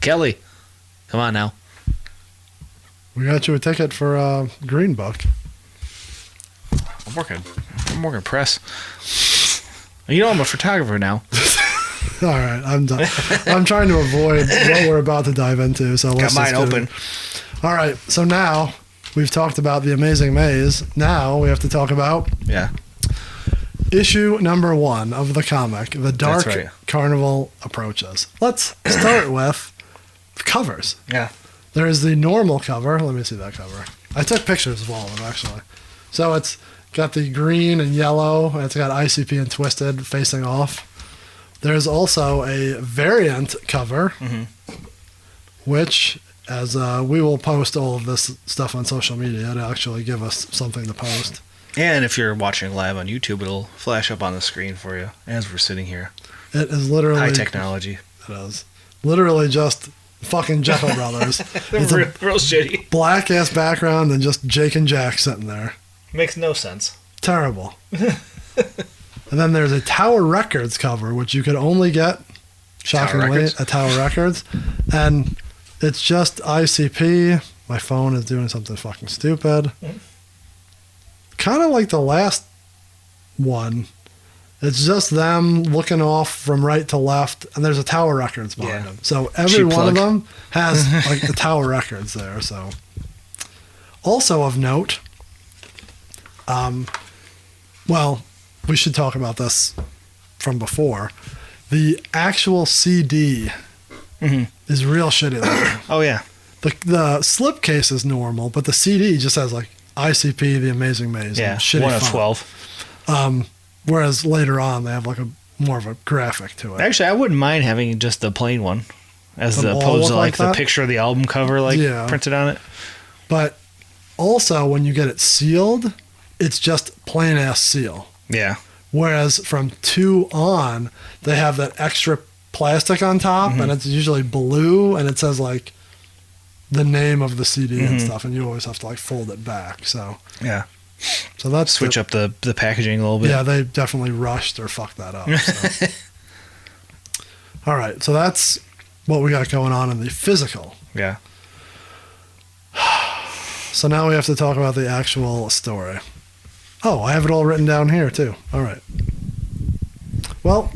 Speaker 4: Kelly, come on now.
Speaker 3: We got you a ticket for Green Book.
Speaker 4: I'm working press. You know I'm a photographer now.
Speaker 3: All right, I'm done. I'm trying to avoid what we're about to dive into. So let's
Speaker 4: got mine open.
Speaker 3: All right, so now we've talked about the Amazing Maze. Now we have to talk about issue number 1 of the comic, The Dark Carnival Approaches. Let's start with covers.
Speaker 4: Yeah.
Speaker 3: There is the normal cover. Let me see that cover. I took pictures of all of them, actually. So it's got the green and yellow. And it's got ICP and Twisted facing off. There's also a variant cover, which, as we will post all of this stuff on social media to actually give us something to post.
Speaker 4: And if you're watching live on YouTube, it'll flash up on the screen for you as we're sitting here.
Speaker 3: It is literally...
Speaker 4: high technology.
Speaker 3: It is. Literally just fucking Jekyll Brothers. It's
Speaker 4: real,
Speaker 3: a
Speaker 4: real shitty.
Speaker 3: black ass background and just Jake and Jack sitting there.
Speaker 4: Makes no sense.
Speaker 3: Terrible. And then there's a Tower Records cover, which you could only get, shockingly, at Tower Records. And it's just ICP. My phone is doing something fucking stupid. Kind of like the last one. It's just them looking off from right to left, and there's a Tower Records behind them. So every
Speaker 4: Cheap
Speaker 3: one
Speaker 4: plug.
Speaker 3: of them has like the Tower Records there. So also of note, well, we should talk about this from before. The actual CD is real shitty looking.
Speaker 4: Oh, yeah.
Speaker 3: The slipcase is normal, but the CD just has like ICP, The Amazing Maze.
Speaker 4: Yeah,
Speaker 3: and shitty
Speaker 4: 1 of
Speaker 3: font.
Speaker 4: 12.
Speaker 3: Whereas later on, they have like a more of a graphic to it.
Speaker 4: Actually, I wouldn't mind having just the plain one, as
Speaker 3: Them all
Speaker 4: opposed
Speaker 3: look
Speaker 4: to
Speaker 3: like
Speaker 4: the
Speaker 3: that?
Speaker 4: picture of the album cover printed on it.
Speaker 3: But also, when you get it sealed, it's just plain ass seal.
Speaker 4: Yeah.
Speaker 3: Whereas from 2 on, they have that extra plastic on top, and it's usually blue, and it says like the name of the CD and stuff, and you always have to like fold it back. So
Speaker 4: Yeah.
Speaker 3: so that's
Speaker 4: Switch up the packaging a little bit.
Speaker 3: Yeah, they definitely rushed or fucked that up. So. All right, so that's what we got going on in the physical.
Speaker 4: Yeah.
Speaker 3: So now we have to talk about the actual story. Oh, I have it all written down here too. All right. Well,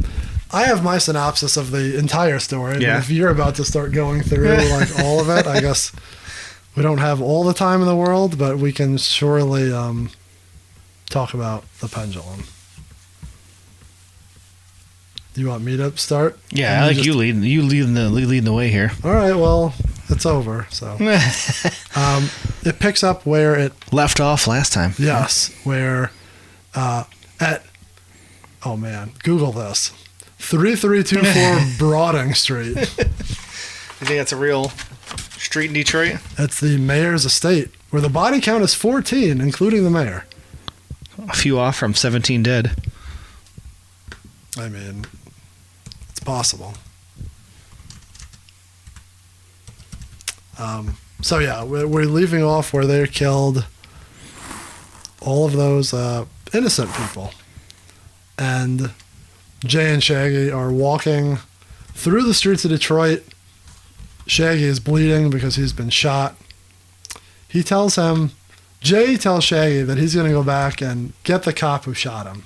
Speaker 3: I have my synopsis of the entire story.
Speaker 4: Yeah.
Speaker 3: But if you're about to start going through like all of it, I guess we don't have all the time in the world, but we can surely talk about the pendulum. Do you want me to start?
Speaker 4: Yeah,
Speaker 3: And
Speaker 4: I like
Speaker 3: just-
Speaker 4: you leading the way here.
Speaker 3: All right, well, it's over. So it picks up where it
Speaker 4: Left off last time.
Speaker 3: Yes, where at oh man, Google this 3324 Broading Street.
Speaker 4: You think that's a real street in Detroit?
Speaker 3: It's the mayor's estate, where the body count is 14, including the mayor.
Speaker 4: A few off from 17 dead.
Speaker 3: I mean, it's possible. So yeah, we're leaving off where they killed all of those innocent people. And Jay and Shaggy are walking through the streets of Detroit. Shaggy is bleeding because he's been shot. Jay tells Shaggy that he's going to go back and get the cop who shot him.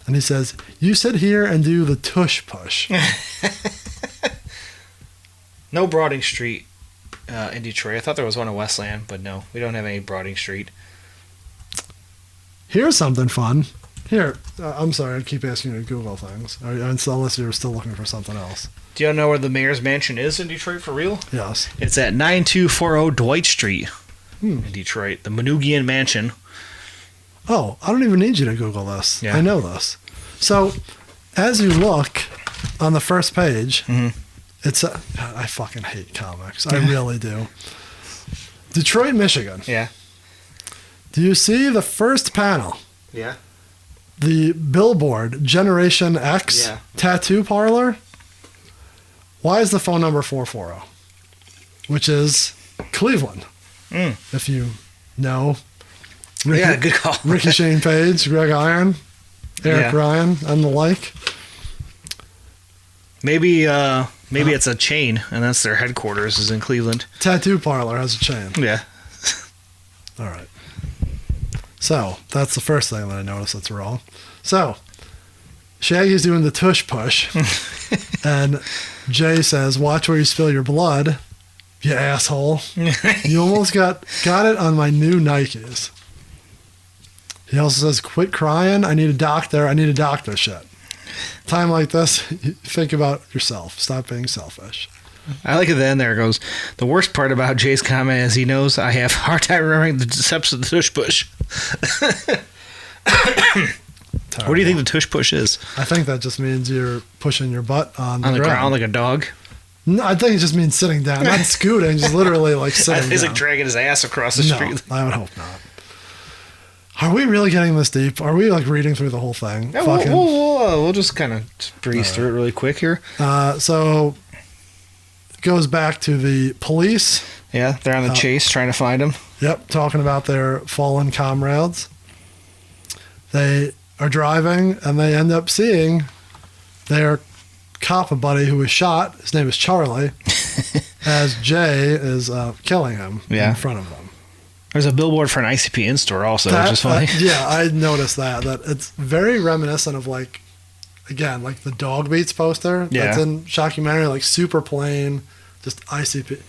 Speaker 3: And he says, "You sit here and do the tush push."
Speaker 4: No Broading Street in Detroit. I thought there was one in Westland, but no, we don't have any Broading Street.
Speaker 3: Here's something fun. Here, I'm sorry, I keep asking you to Google things. Unless you're still looking for something else.
Speaker 4: Do you know where the mayor's mansion is in Detroit for real?
Speaker 3: Yes.
Speaker 4: It's at 9240 Dwight Street in Detroit. The Manugian Mansion.
Speaker 3: Oh, I don't even need you to Google this.
Speaker 4: Yeah.
Speaker 3: I know this. So, as you look on the first page, it's God, I fucking hate comics. I really do. Detroit, Michigan.
Speaker 4: Yeah.
Speaker 3: Do you see the first panel?
Speaker 4: Yeah.
Speaker 3: The billboard, Generation X tattoo parlor? Why is the phone number 440? Which is Cleveland. If you know.
Speaker 4: Yeah, good call.
Speaker 3: Ricky Shane Page, Greg Iron, Eric Ryan, and the like.
Speaker 4: Maybe it's a chain, and that's their headquarters is in Cleveland.
Speaker 3: Tattoo parlor has a chain.
Speaker 4: Yeah.
Speaker 3: All right. So, that's the first thing that I noticed that's wrong. So, Shaggy's doing the tush push, and Jay says, "Watch where you spill your blood, you asshole." You almost got it on my new Nikes. He also says, "Quit crying. I need a doctor. I need a doctor shit." Time like this, think about yourself. Stop being selfish.
Speaker 4: I like it then there it goes. The worst part about Jay's comment is he knows I have a hard time remembering the steps of the tush push. What do you think the tush push is?
Speaker 3: I think that just means you're pushing your butt on the
Speaker 4: ground like a dog?
Speaker 3: No, I think it just means sitting down, not scooting, just literally like sitting
Speaker 4: He's
Speaker 3: down.
Speaker 4: like dragging his ass across the
Speaker 3: No,
Speaker 4: street.
Speaker 3: I would hope not. Are we really getting this deep? Are we like reading through the whole thing?
Speaker 4: Yeah, we'll just kind of breeze through it really quick here.
Speaker 3: So goes back to the police.
Speaker 4: Yeah, they're on the chase trying to find him.
Speaker 3: Yep, talking about their fallen comrades. They are driving, and they end up seeing their cop buddy who was shot. His name is Charlie. As Jay is killing him in front of them.
Speaker 4: There's a billboard for an ICP in-store also, which is funny.
Speaker 3: Yeah, I noticed that it's very reminiscent of, like, again, like the Dog Beats poster that's in Shockumentary, like super plain, just ICP.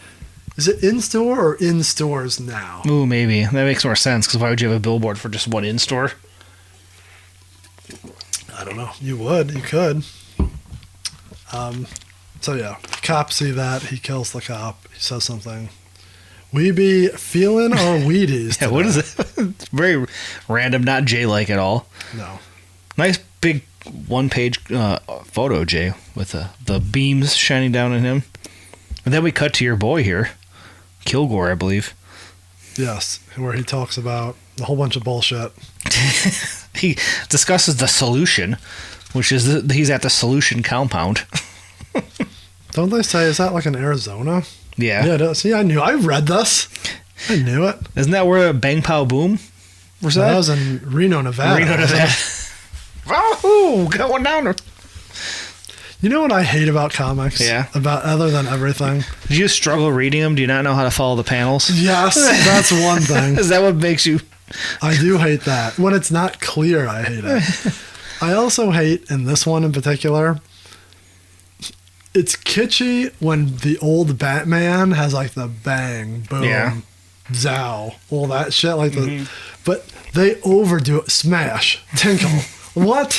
Speaker 3: Is it in-store or in stores now?
Speaker 4: Ooh, maybe. That makes more sense, because why would you have a billboard for just one in-store?
Speaker 3: I don't know. You would. You could. So, yeah. Cops see that. He kills the cop. He says something. We be feeling our Wheaties today.
Speaker 4: What is it? It's very random, not Jay-like at all.
Speaker 3: No.
Speaker 4: Nice big one-page photo, Jay, with the beams shining down on him. And then we cut to your boy here, Kilgore, I believe.
Speaker 3: Yes, where he talks about a whole bunch of bullshit.
Speaker 4: He discusses the solution, which is he's at the solution compound.
Speaker 3: Don't they say, is that like in Arizona?
Speaker 4: Yeah.
Speaker 3: Yeah, see, I read this. I knew it.
Speaker 4: Isn't that where Bang Pow Boom was that?
Speaker 3: That was in Reno, Nevada.
Speaker 4: Oh, going down.
Speaker 3: You know what I hate about comics?
Speaker 4: Yeah.
Speaker 3: About other than everything?
Speaker 4: Do you struggle reading them? Do you not know how to follow the panels?
Speaker 3: Yes, that's one thing.
Speaker 4: Is that what makes you...
Speaker 3: I do hate that. When it's not clear, I hate it. I also hate, in this one in particular, it's kitschy when the old Batman has like the bang, boom, zow, all that shit. Like but they overdo it. Smash, tinkle. What?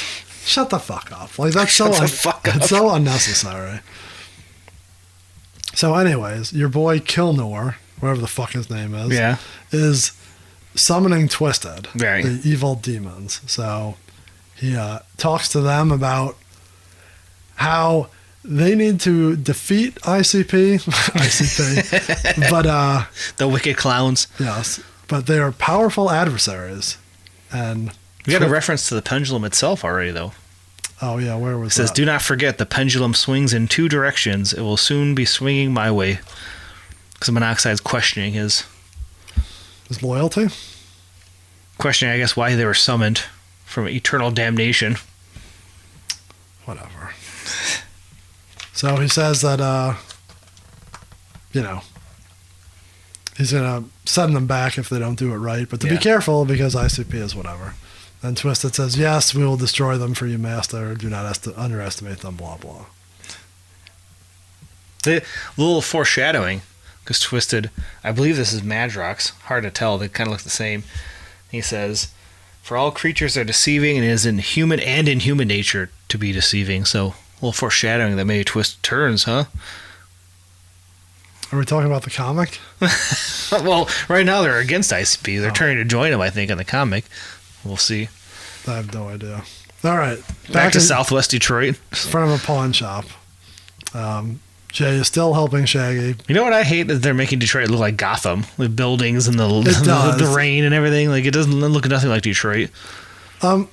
Speaker 3: Shut the fuck up. Like that's it's so unnecessary. So anyways, your boy Kilnor, whatever the fuck his name is, is summoning Twisted, the evil demons. So he talks to them about how they need to defeat ICP, but
Speaker 4: the wicked clowns.
Speaker 3: Yes, but they are powerful adversaries, and
Speaker 4: we got a reference to the pendulum itself already, though.
Speaker 3: Oh yeah, where was
Speaker 4: it? Says, "Do not forget, the pendulum swings in two directions. It will soon be swinging my way." Because Monoxide's questioning his
Speaker 3: loyalty,
Speaker 4: questioning, I guess, why they were summoned from eternal damnation.
Speaker 3: Whatever. So he says that, he's going to send them back if they don't do it right, but to be careful because ICP is whatever. And Twisted says, yes, we will destroy them for you, master. Do not underestimate them, blah, blah.
Speaker 4: The little foreshadowing, because Twisted, I believe this is Madrox, hard to tell, they kind of look the same. He says, for all creatures are deceiving, and it is in human and inhuman nature to be deceiving, so... A little foreshadowing that maybe Twist turns, huh?
Speaker 3: Are we talking about the comic?
Speaker 4: Well, right now they're against ICP. They're turning to join him, I think, in the comic. We'll see.
Speaker 3: I have no idea. All right.
Speaker 4: Back to Southwest Detroit.
Speaker 3: In front of a pawn shop. Jay is still helping Shaggy.
Speaker 4: You know what I hate? That they're making Detroit look like Gotham. With buildings and the rain and everything. Like, it doesn't look nothing like Detroit.
Speaker 3: I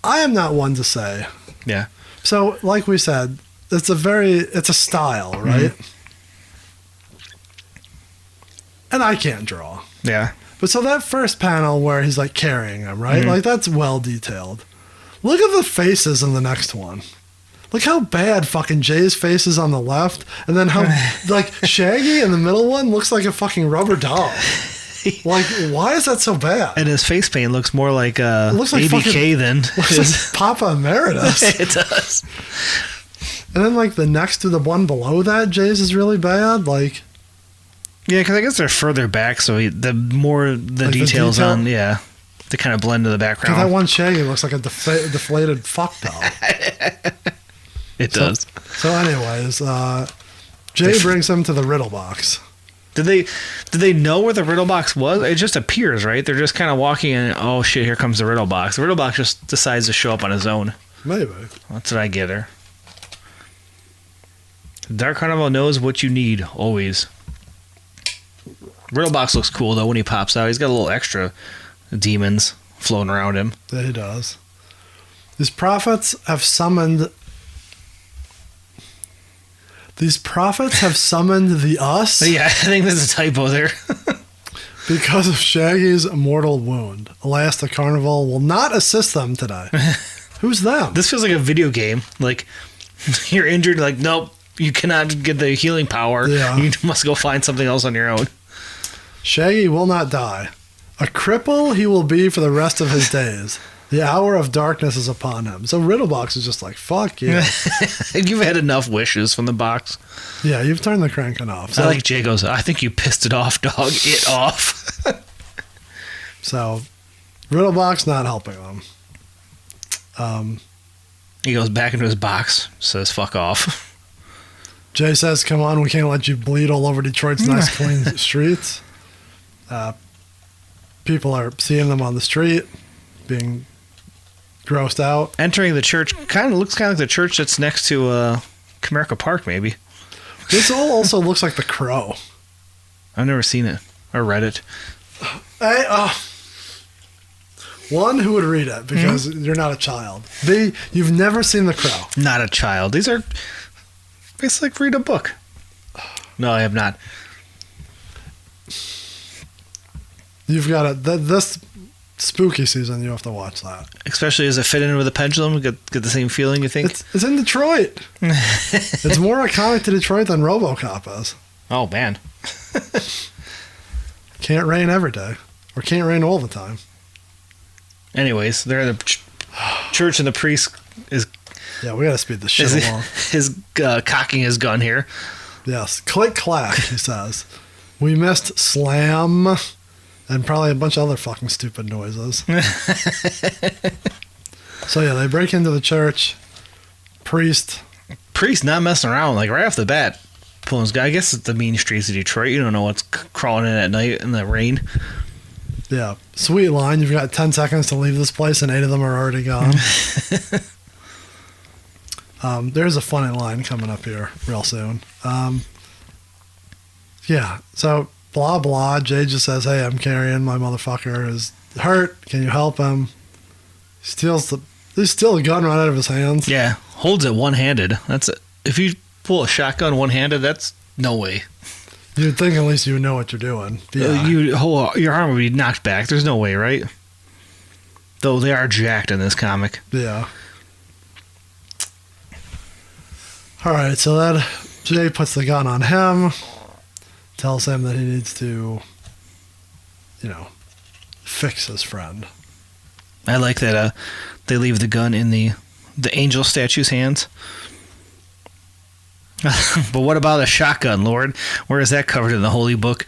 Speaker 3: am not one to say...
Speaker 4: Yeah.
Speaker 3: So, like we said, it's a style, right? And I can't draw.
Speaker 4: Yeah.
Speaker 3: But so that first panel where he's like carrying him, right? Like that's well detailed. Look at the faces in the next one. Look how bad fucking Jay's face is on the left, and then how like Shaggy in the middle one looks like a fucking rubber doll. Like, why is that so bad?
Speaker 4: And his face paint looks more like ABK than
Speaker 3: his Papa Emeritus.
Speaker 4: It does.
Speaker 3: And then, like, the next to the one below that, Jay's is really bad. Like,
Speaker 4: yeah, because I guess they're further back, so the more the details on, they kind of blend to the background.
Speaker 3: That one Shaggy looks like a deflated fuck doll.
Speaker 4: It does.
Speaker 3: So anyways, Jay brings him to the riddle box.
Speaker 4: Did they know where the riddle box was? It just appears, right? They're just kind of walking in, oh shit, here comes the riddle box. The riddle box just decides to show up on his own.
Speaker 3: Maybe.
Speaker 4: That's what I get her. Dark Carnival knows what you need, always. Riddle box looks cool, though, when he pops out. He's got a little extra demons floating around him.
Speaker 3: Yeah, he does. These prophets have summoned... These prophets have summoned the us
Speaker 4: Yeah, I think there's a typo there.
Speaker 3: because of Shaggy's mortal wound. Alas, the carnival will not assist them today. Who's them?
Speaker 4: This feels like a video game. Like, you're injured, like, nope, you cannot get the healing power.
Speaker 3: Yeah.
Speaker 4: You must go find something else on your own.
Speaker 3: Shaggy will not die. A cripple he will be for the rest of his days. The hour of darkness is upon him. So Riddlebox is just like, fuck you.
Speaker 4: You've had enough wishes from the box.
Speaker 3: Yeah, you've turned the cranking off. So,
Speaker 4: I like Jay goes, I think you pissed it off, dog. It off.
Speaker 3: so Riddlebox not helping them.
Speaker 4: He goes back into his box, says, fuck off.
Speaker 3: Jay says, come on, we can't let you bleed all over Detroit's nice clean streets. People are seeing them on the street, being grossed out.
Speaker 4: Entering the church, looks like the church that's next to Comerica Park, maybe.
Speaker 3: This all also looks like The Crow.
Speaker 4: I've never seen it or read it.
Speaker 3: Hey, one, who would read it because you're not a child. B, you've never seen The Crow.
Speaker 4: Not a child. These are basically like read a book. No, I have not.
Speaker 3: You've got to, this spooky season, you have to watch that.
Speaker 4: Especially as it fit in with the pendulum, get the same feeling, you think?
Speaker 3: It's in Detroit. It's more iconic to Detroit than RoboCop is.
Speaker 4: Oh, man.
Speaker 3: Can't rain every day. Or can't rain all the time.
Speaker 4: Anyways, they're in the church and the priest is
Speaker 3: Yeah, we got to speed this shit along.
Speaker 4: cocking his gun here.
Speaker 3: Yes. Click clack, he says. We missed slam and probably a bunch of other fucking stupid noises. So yeah, they break into the church. Priest
Speaker 4: Not messing around, like right off the bat. Pulling his guy. I guess it's the mean streets of Detroit. You don't know what's crawling in at night in the rain.
Speaker 3: Yeah. Sweet line. You've got 10 seconds to leave this place and 8 of them are already gone. There's a funny line coming up here real soon. Yeah. So blah, blah. Jay just says, hey, I'm carrying. My motherfucker is hurt. Can you help him? There's still a gun right out of his hands.
Speaker 4: Yeah. Holds it one-handed. That's it. If you pull a shotgun one-handed, that's no way.
Speaker 3: You'd think at least you know what you're doing. Yeah.
Speaker 4: Your arm would be knocked back. There's no way, right? Though they are jacked in this comic.
Speaker 3: Yeah. All right, so then Jay puts the gun on him, tells him that he needs to, fix his friend.
Speaker 4: I like that they leave the gun in the angel statue's hands. But what about a shotgun, Lord? Where is that covered in the holy book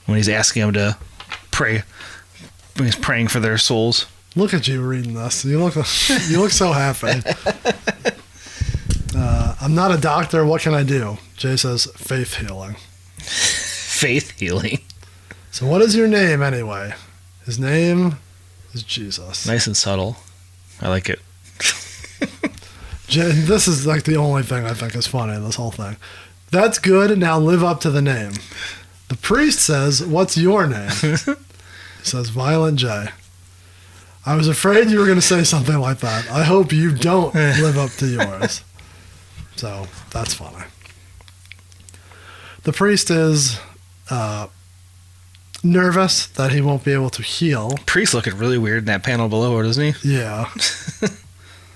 Speaker 4: when he's asking him to pray? When he's praying for their souls.
Speaker 3: Look at you reading this. You look so happy. I'm not a doctor. What can I do? Jay says, faith healing.
Speaker 4: Faith healing.
Speaker 3: So what is your name anyway? His name is Jesus.
Speaker 4: Nice and subtle. I like it.
Speaker 3: This is like the only thing I think is funny in this whole thing. That's good. Now live up to the name. The priest says, what's your name? He says, Violent J. I was afraid you were going to say something like that. I hope you don't live up to yours. So that's funny. The priest is nervous that he won't be able to heal.
Speaker 4: Priest looking really weird in that panel below, doesn't he?
Speaker 3: Yeah.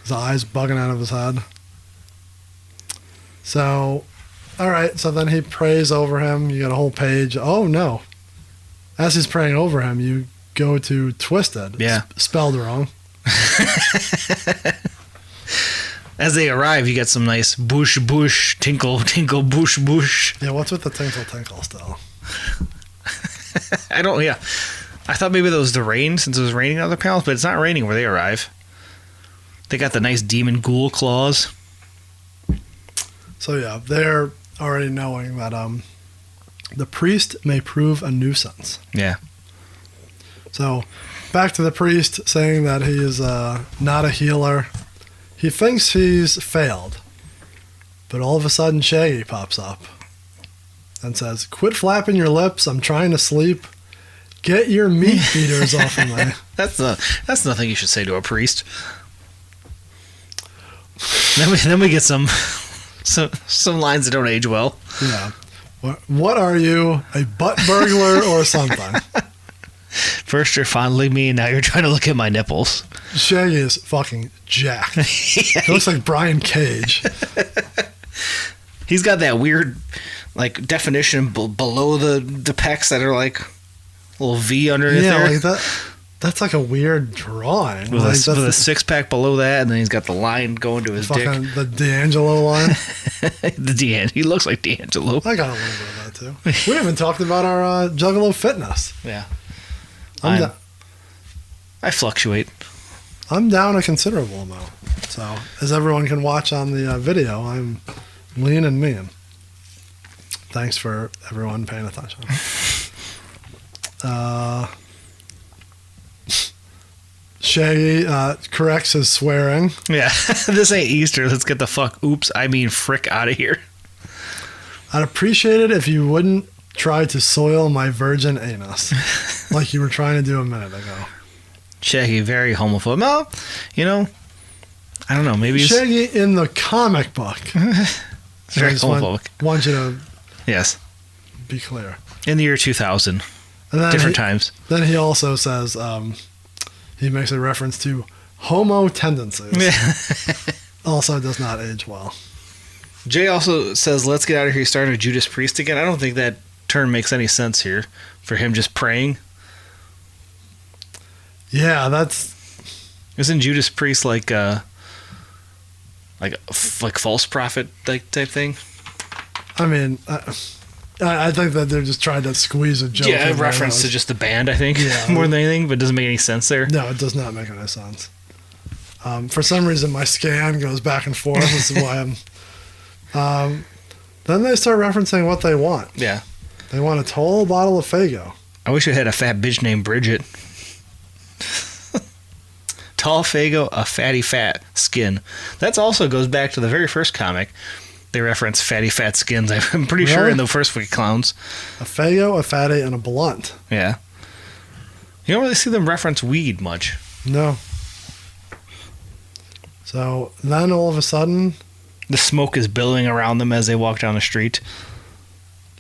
Speaker 3: His eyes bugging out of his head. So, all right. So then he prays over him. You got a whole page. Oh, no. As he's praying over him, you go to Twisted.
Speaker 4: Yeah.
Speaker 3: Spelled wrong.
Speaker 4: As they arrive, you get some nice bush, bush, tinkle, tinkle, bush, bush.
Speaker 3: Yeah, what's with the tinkle, tinkle still?
Speaker 4: I thought maybe that was the rain since it was raining on other panels, but it's not raining where they arrive. They got the nice demon ghoul claws.
Speaker 3: So yeah, they're already knowing that the priest may prove a nuisance.
Speaker 4: Yeah.
Speaker 3: So back to the priest saying that he is not a healer. He thinks he's failed. But all of a sudden Shaggy pops up and says, quit flapping your lips. I'm trying to sleep. Get your meat beaters off of me.
Speaker 4: That's nothing you should say to a priest. Then we get some some lines that don't age well.
Speaker 3: Yeah. What are you, a butt burglar or something?
Speaker 4: First you're fondling me, and now you're trying to look at my nipples.
Speaker 3: Shaggy is fucking jacked. He looks like Brian Cage.
Speaker 4: He's got that weird, like, definition below the pecs that are like a little V underneath there.
Speaker 3: Like that. That's like a weird drawing.
Speaker 4: With,
Speaker 3: like
Speaker 4: a six-pack below that, and then he's got the line going to his dick.
Speaker 3: The D'Angelo line.
Speaker 4: He looks like D'Angelo.
Speaker 3: I got a little bit of that, too. We haven't talked about our Juggalo fitness.
Speaker 4: Yeah.
Speaker 3: I
Speaker 4: fluctuate.
Speaker 3: I'm down a considerable amount. So, as everyone can watch on the video, I'm lean and mean. Thanks for everyone paying attention. Shaggy corrects his swearing.
Speaker 4: Yeah, this ain't Easter. Let's get the frick out of here.
Speaker 3: I'd appreciate it if you wouldn't try to soil my virgin anus like you were trying to do a minute ago.
Speaker 4: Shaggy, very homophobic. Well, I don't know. Maybe
Speaker 3: Shaggy in the comic book.
Speaker 4: Very homophobic.
Speaker 3: Want you to be clear.
Speaker 4: In the year 2000.
Speaker 3: And then
Speaker 4: different times.
Speaker 3: Then he also says, he makes a reference to homo tendencies. Also does not age well.
Speaker 4: Jay also says, let's get out of here starting with Judas Priest again. I don't think that term makes any sense here for him just praying.
Speaker 3: Yeah,
Speaker 4: Isn't Judas Priest like false prophet type thing?
Speaker 3: I mean, I think that they're just trying to squeeze a joke.
Speaker 4: Yeah, a reference to just the band, I think, more than anything, but it doesn't make any sense there.
Speaker 3: No, it does not make any sense. For some reason, my scan goes back and forth. This is why I'm... then they start referencing what they want.
Speaker 4: Yeah.
Speaker 3: They want a tall bottle of Faygo.
Speaker 4: I wish I had a fat bitch named Bridget. Tall Faygo, a fatty fat skin. That also goes back to the very first comic. They reference fatty fat skins, I'm pretty sure, in the first Wicked Clowns.
Speaker 3: A Faygo, a fatty, and a blunt.
Speaker 4: Yeah. You don't really see them reference weed much.
Speaker 3: No. So then all of a sudden...
Speaker 4: the smoke is billowing around them as they walk down the street.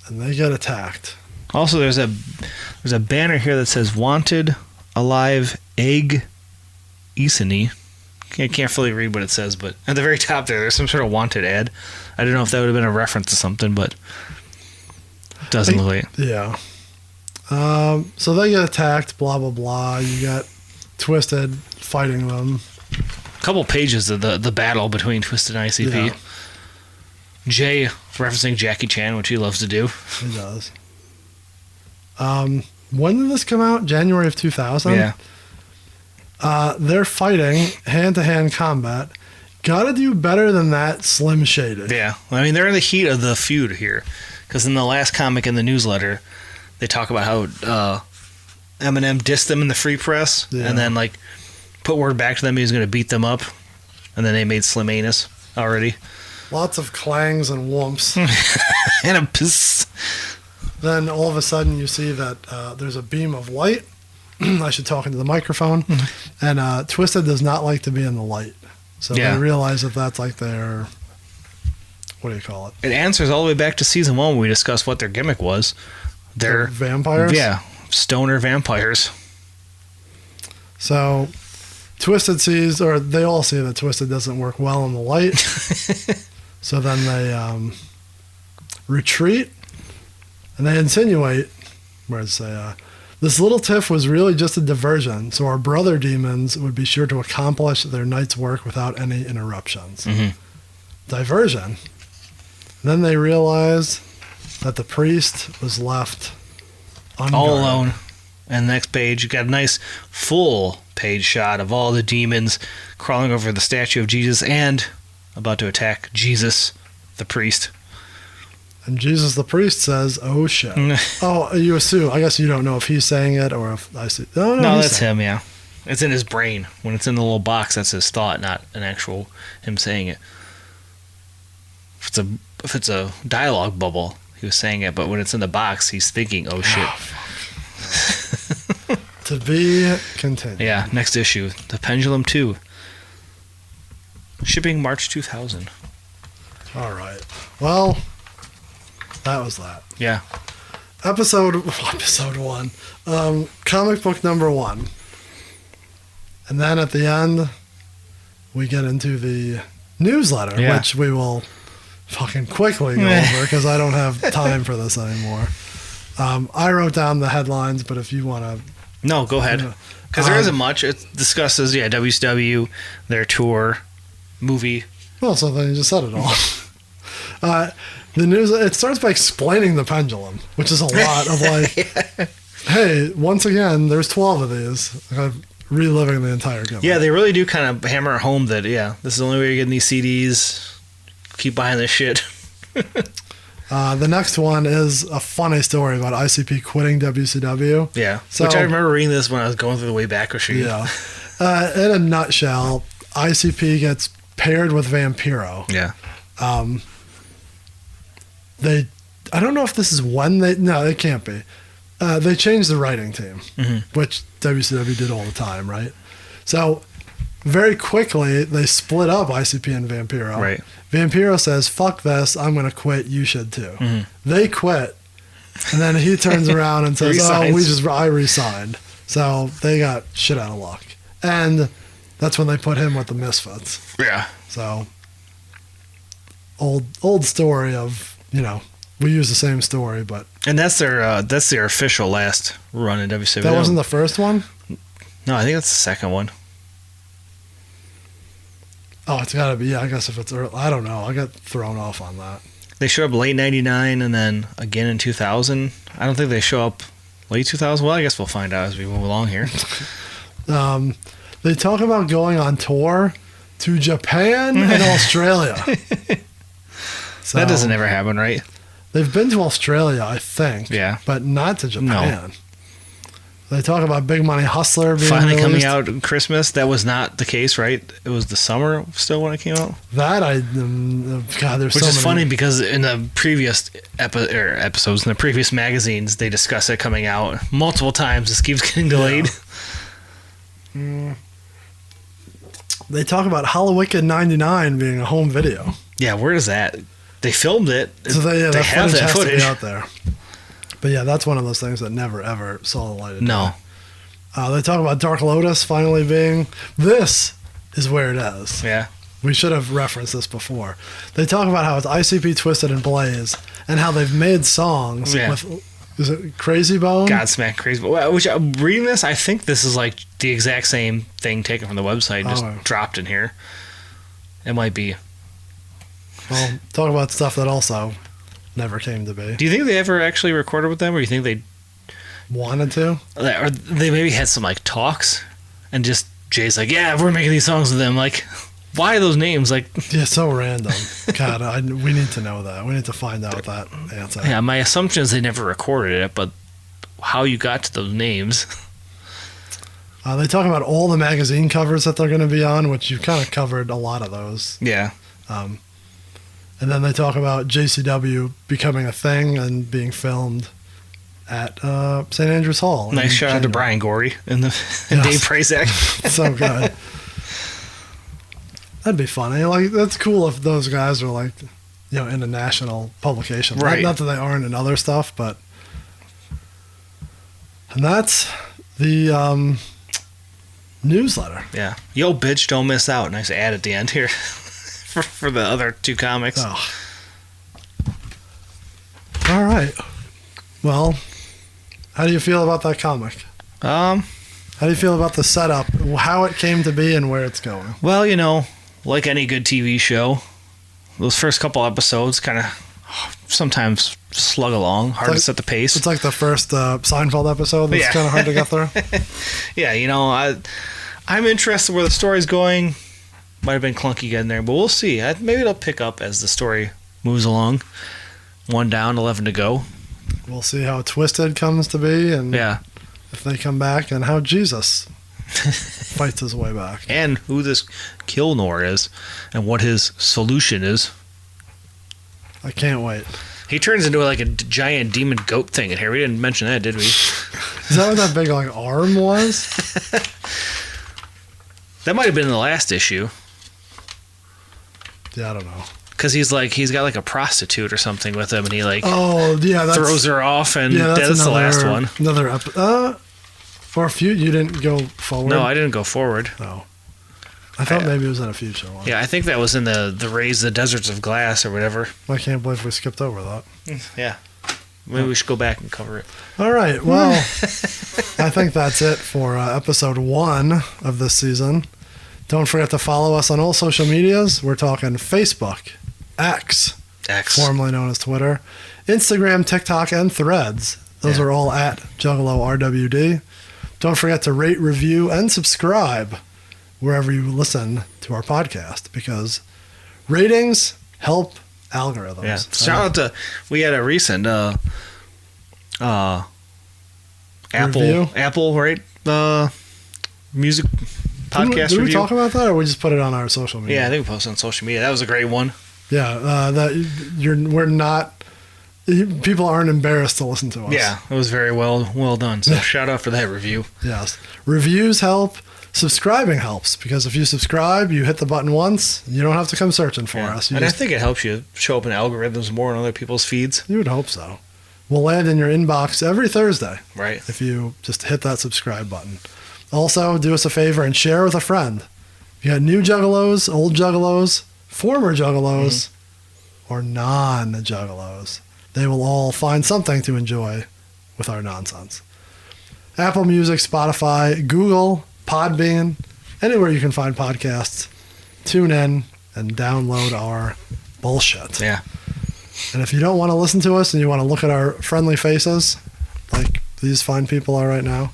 Speaker 3: And they get attacked.
Speaker 4: Also, there's a banner here that says, Wanted, Alive, Egg, Isani. I can't fully read what it says, but at the very top there's some sort of wanted ad. I don't know if that would have been a reference to something, but it doesn't look like it.
Speaker 3: Yeah. So they get attacked, blah, blah, blah. You got Twisted fighting them.
Speaker 4: A couple pages of the battle between Twisted and ICP.
Speaker 3: Yeah.
Speaker 4: Jay referencing Jackie Chan, which he loves to do.
Speaker 3: He does. When did this come out? January of 2000?
Speaker 4: Yeah.
Speaker 3: They're fighting hand-to-hand combat. Gotta do better than that, Slim Shaded.
Speaker 4: Yeah. I mean, they're in the heat of the feud here. Because in the last comic in the newsletter, they talk about how Eminem dissed them in the Free Press.
Speaker 3: Yeah.
Speaker 4: And then, put word back to them he was going to beat them up. And then they made Slim Anus already.
Speaker 3: Lots of clangs and whomps.
Speaker 4: And a piss.
Speaker 3: Then all of a sudden you see that there's a beam of light. I should talk into the microphone. And Twisted does not like to be in the light. So they realize that that's like their... what do you call it?
Speaker 4: It answers all the way back to season 1 when we discussed what their gimmick was.
Speaker 3: They're vampires?
Speaker 4: Yeah. Stoner vampires.
Speaker 3: So Twisted sees, or they all see that Twisted doesn't work well in the light. So then they retreat. And they insinuate, this little tiff was really just a diversion, so our brother demons would be sure to accomplish their night's work without any interruptions.
Speaker 4: Mm-hmm.
Speaker 3: Diversion. Then they realize that the priest was left unguarded.
Speaker 4: All alone. And the next page, you got a nice full page shot of all the demons crawling over the statue of Jesus and about to attack Jesus, the priest.
Speaker 3: And Jesus the priest says, oh shit. Oh, you assume. I guess you don't know if he's saying it or if I see. No,
Speaker 4: that's him, yeah. It's in his brain. When it's in the little box, that's his thought, not an actual him saying it. If it's a dialogue bubble, he was saying it, but when it's in the box, he's thinking, oh shit.
Speaker 3: To be continued.
Speaker 4: Yeah, next issue. The Pendulum 2. Shipping March 2000.
Speaker 3: All right. Well, that was that.
Speaker 4: Yeah.
Speaker 3: Episode 1. Comic book number 1. And then at the end, we get into the newsletter, which we will fucking quickly go over because I don't have time for this anymore. I wrote down the headlines, but if you want to...
Speaker 4: No, go ahead. Because there isn't much. It discusses, WCW, their tour, movie.
Speaker 3: Well, so then you just said it all. The news, it starts by explaining the pendulum, which is a lot of like, hey, once again, there's 12 of these. Reliving the entire gimmick.
Speaker 4: Yeah, they really do kind of hammer home that, this is the only way you're getting these CDs. Keep buying this shit.
Speaker 3: The next one is a funny story about ICP quitting WCW.
Speaker 4: Yeah, which I remember reading this when I was going through the Wayback Machine.
Speaker 3: Yeah. In a nutshell, ICP gets paired with Vampiro.
Speaker 4: Yeah.
Speaker 3: I don't know if this is when no, it can't be. They changed the writing team, which WCW did all the time, right? So very quickly, they split up ICP and Vampiro.
Speaker 4: Right.
Speaker 3: Vampiro says, fuck this, I'm going to quit, you should too. They quit, and then he turns around and says, I resigned. So they got shit out of luck. And that's when they put him with the Misfits.
Speaker 4: Yeah.
Speaker 3: So, old story of, we use the same story, but...
Speaker 4: And that's their official last run in WCW.
Speaker 3: That wasn't the first one?
Speaker 4: No, I think that's the second one.
Speaker 3: Oh, it's got to be. Yeah, I guess if it's early, I don't know. I got thrown off on that.
Speaker 4: They showed up late 99 and then again in 2000. I don't think they show up late 2000. Well, I guess we'll find out as we move along here.
Speaker 3: They talk about going on tour to Japan and Australia. So,
Speaker 4: that doesn't ever happen, right?
Speaker 3: They've been to Australia, I think.
Speaker 4: Yeah.
Speaker 3: But not to Japan.
Speaker 4: No.
Speaker 3: They talk about Big Money Hustler being
Speaker 4: finally
Speaker 3: released.
Speaker 4: coming out at Christmas. That was not the case, right? It was the summer still when it came out.
Speaker 3: That God, there's
Speaker 4: which
Speaker 3: so
Speaker 4: is
Speaker 3: many.
Speaker 4: funny because in the previous episodes, in the previous magazines, they discuss it coming out multiple times. This keeps getting delayed.
Speaker 3: Yeah. They talk about Hallowicked 99 being a home video.
Speaker 4: Yeah, where is that? They filmed it.
Speaker 3: So they have that footage
Speaker 4: footage
Speaker 3: out there. But yeah, that's one of those things that never ever saw the light of day.
Speaker 4: No.
Speaker 3: They talk about Dark Lotus finally being. This is where it is.
Speaker 4: Yeah.
Speaker 3: We should have referenced this before. They talk about how it's ICP, Twisted, and Blaze, and how they've made songs with. Is it Crazy Bone?
Speaker 4: Godsmack Crazy Bone. Which I'm reading this, I think this is like the exact same thing taken from the website, just dropped in here. It might be.
Speaker 3: Well, talk about stuff that also never came to be.
Speaker 4: Do you think they ever actually recorded with them, or do you think they
Speaker 3: wanted to?
Speaker 4: Or they maybe had some like talks, and just Jay's like, yeah, we're making these songs with them. Like, why are those names? Like,
Speaker 3: yeah, so random. God, we need to know that. We need to find out that answer.
Speaker 4: Yeah, my assumption is they never recorded it, but how you got to those names?
Speaker 3: They talk about all the magazine covers that they're going to be on, which you've kind of covered a lot of those.
Speaker 4: Yeah.
Speaker 3: And then they talk about JCW becoming a thing and being filmed at St. Andrews Hall.
Speaker 4: Nice shout out to Brian Gorey and Dave Prazak.
Speaker 3: So good. That'd be funny. Like, that's cool if those guys are like, in a national publication.
Speaker 4: Right.
Speaker 3: Not that they aren't in other stuff, but. And that's the newsletter.
Speaker 4: Yeah. Yo, bitch, don't miss out. Nice ad at the end here. For the other two comics.
Speaker 3: Oh. All right. Well, how do you feel about that comic? How do you feel about the setup, how it came to be, and where it's going?
Speaker 4: Well, like any good TV show, those first couple episodes kind of sometimes slug along, hard to set the pace.
Speaker 3: It's like the first Seinfeld episode that's kind of hard to get through.
Speaker 4: Yeah, I'm interested where the story's going. Might have been clunky getting there, but we'll see. Maybe it'll pick up as the story moves along. 1 down, 11 to go.
Speaker 3: We'll see how Twisted comes to be, and if they come back, and how Jesus fights his way back.
Speaker 4: And who this Kilnor is, and what his solution is.
Speaker 3: I can't wait.
Speaker 4: He turns into like a giant demon goat thing in here. We didn't mention that, did we?
Speaker 3: Is that what that big arm was?
Speaker 4: That might have been in the last issue.
Speaker 3: Yeah, I don't know.
Speaker 4: Because he's got like a prostitute or something with him, and he
Speaker 3: Oh yeah, that's,
Speaker 4: throws her off, and
Speaker 3: yeah,
Speaker 4: that's the last one.
Speaker 3: Another for a few, you didn't go forward.
Speaker 4: No, I didn't go forward.
Speaker 3: Oh, I thought maybe it was in a future one.
Speaker 4: Yeah, I think that was in the Raise the Deserts of Glass or whatever.
Speaker 3: I can't believe we skipped over that.
Speaker 4: Yeah. Maybe we should go back and cover it.
Speaker 3: All right. Well, I think that's it for episode 1 of this season. Don't forget to follow us on all social medias. We're talking Facebook, X, formerly known as Twitter, Instagram, TikTok, and Threads. Those are all at Juggalo RWD. Don't forget to rate, review, and subscribe wherever you listen to our podcast, because ratings help algorithms.
Speaker 4: Yeah. Shout out to, we had a recent Apple, right? Music podcast
Speaker 3: Did we
Speaker 4: review.
Speaker 3: talk about that, or we just put it on our social media?
Speaker 4: Yeah, I think we posted on social media. That was a great one.
Speaker 3: Yeah, we're not. People aren't embarrassed to listen to us.
Speaker 4: Yeah, it was very well done. So shout out for that review.
Speaker 3: Yes, reviews help. Subscribing helps, because if you subscribe, you hit the button once, you don't have to come searching for us.
Speaker 4: I think it helps you show up in algorithms more on other people's feeds.
Speaker 3: You would hope so. We'll land in your inbox every Thursday.
Speaker 4: Right.
Speaker 3: If you just hit that subscribe button. Also, do us a favor and share with a friend. If you got new Juggalos, old Juggalos, former Juggalos, or non-Juggalos, they will all find something to enjoy with our nonsense. Apple Music, Spotify, Google, Podbean, anywhere you can find podcasts, tune in and download our bullshit.
Speaker 4: Yeah.
Speaker 3: And if you don't want to listen to us and you want to look at our friendly faces, like these fine people are right now,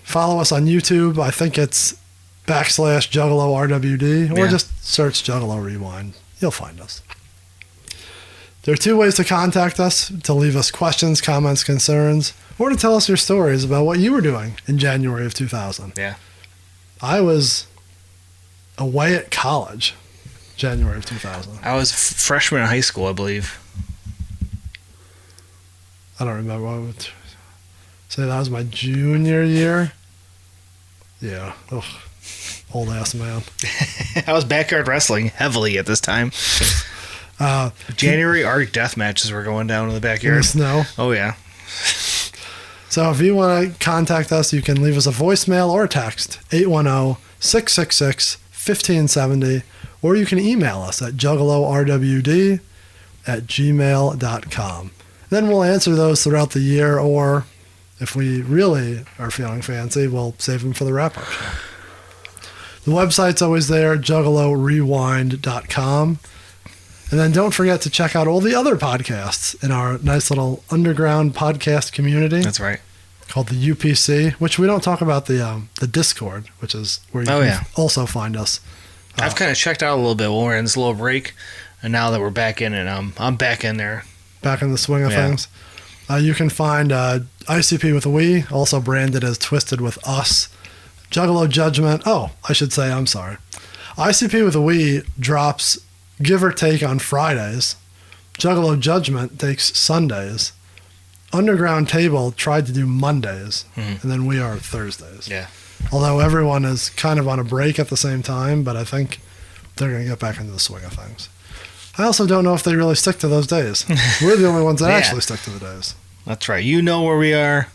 Speaker 3: follow us on YouTube. I think it's /Juggalo RWD, or just search Juggalo Rewind. You'll find us. There are 2 ways to contact us: to leave us questions, comments, concerns, or to tell us your stories about what you were doing in January of 2000.
Speaker 4: Yeah.
Speaker 3: I was away at college, January of 2000.
Speaker 4: I was freshman in high school, I believe.
Speaker 3: I don't remember. I would say that was my junior year. Yeah. Ugh. Old ass man.
Speaker 4: I was backyard wrestling heavily at this time. January Arctic death matches were going down in the backyard.
Speaker 3: In the snow.
Speaker 4: Oh, yeah.
Speaker 3: So if you want to contact us, you can leave us a voicemail or a text, 810-666-1570, or you can email us at juggalorwd@gmail.com. Then we'll answer those throughout the year, or if we really are feeling fancy, we'll save them for the wrap-up show. The website's always there, juggalorewind.com. And then don't forget to check out all the other podcasts in our nice little underground podcast community.
Speaker 4: That's right.
Speaker 3: Called the UPC, which we don't talk about the Discord, which is where you can also find us.
Speaker 4: I've kind of checked out a little bit when we're in this little break, and now that we're back in it, I'm back in there.
Speaker 3: Back in the swing of things. You can find ICP with a We, also branded as Twisted with Us. Juggalo Judgment. Oh, I should say, I'm sorry. ICP with a We drops give or take on Fridays. Juggalo Judgment takes Sundays. Underground Table tried to do Mondays, and then we are Thursdays.
Speaker 4: Yeah.
Speaker 3: Although everyone is kind of on a break at the same time, but I think they're going to get back into the swing of things. I also don't know if they really stick to those days. We're the only ones that actually stick to the days.
Speaker 4: That's right. You know where we are,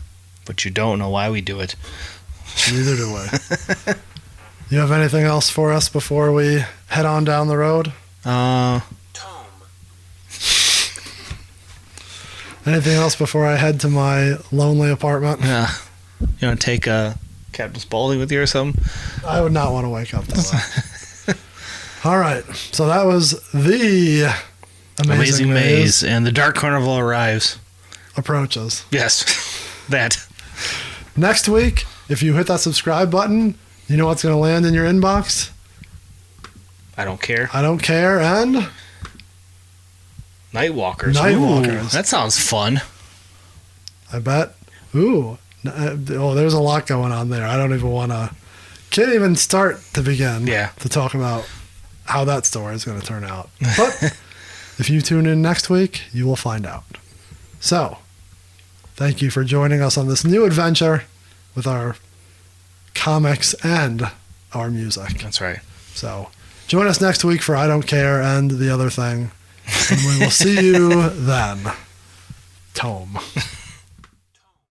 Speaker 4: but you don't know why we do it.
Speaker 3: Neither do we. You have anything else for us before we head on down the road? Anything else before I head to my lonely apartment?
Speaker 4: Yeah. You want to take Captain Spaulding with you or something?
Speaker 3: I would not want to wake up to that. All right. So that was the Amazing Maze,
Speaker 4: and the Dark Carnival arrives.
Speaker 3: Approaches.
Speaker 4: Yes. That.
Speaker 3: Next week, if you hit that subscribe button, you know what's going to land in your inbox?
Speaker 4: I don't care.
Speaker 3: I don't care. And
Speaker 4: Nightwalkers.
Speaker 3: Nightwalkers.
Speaker 4: Ooh, that sounds fun.
Speaker 3: I bet. Ooh. Oh, there's a lot going on there. I don't even want to. Can't even start to begin to talk about how that story is going to turn out. But if you tune in next week, you will find out. So, thank you for joining us on this new adventure with our comics and our music.
Speaker 4: That's right.
Speaker 3: So, Join us next week for I Don't Care and the other thing. And we will see you then. Tome.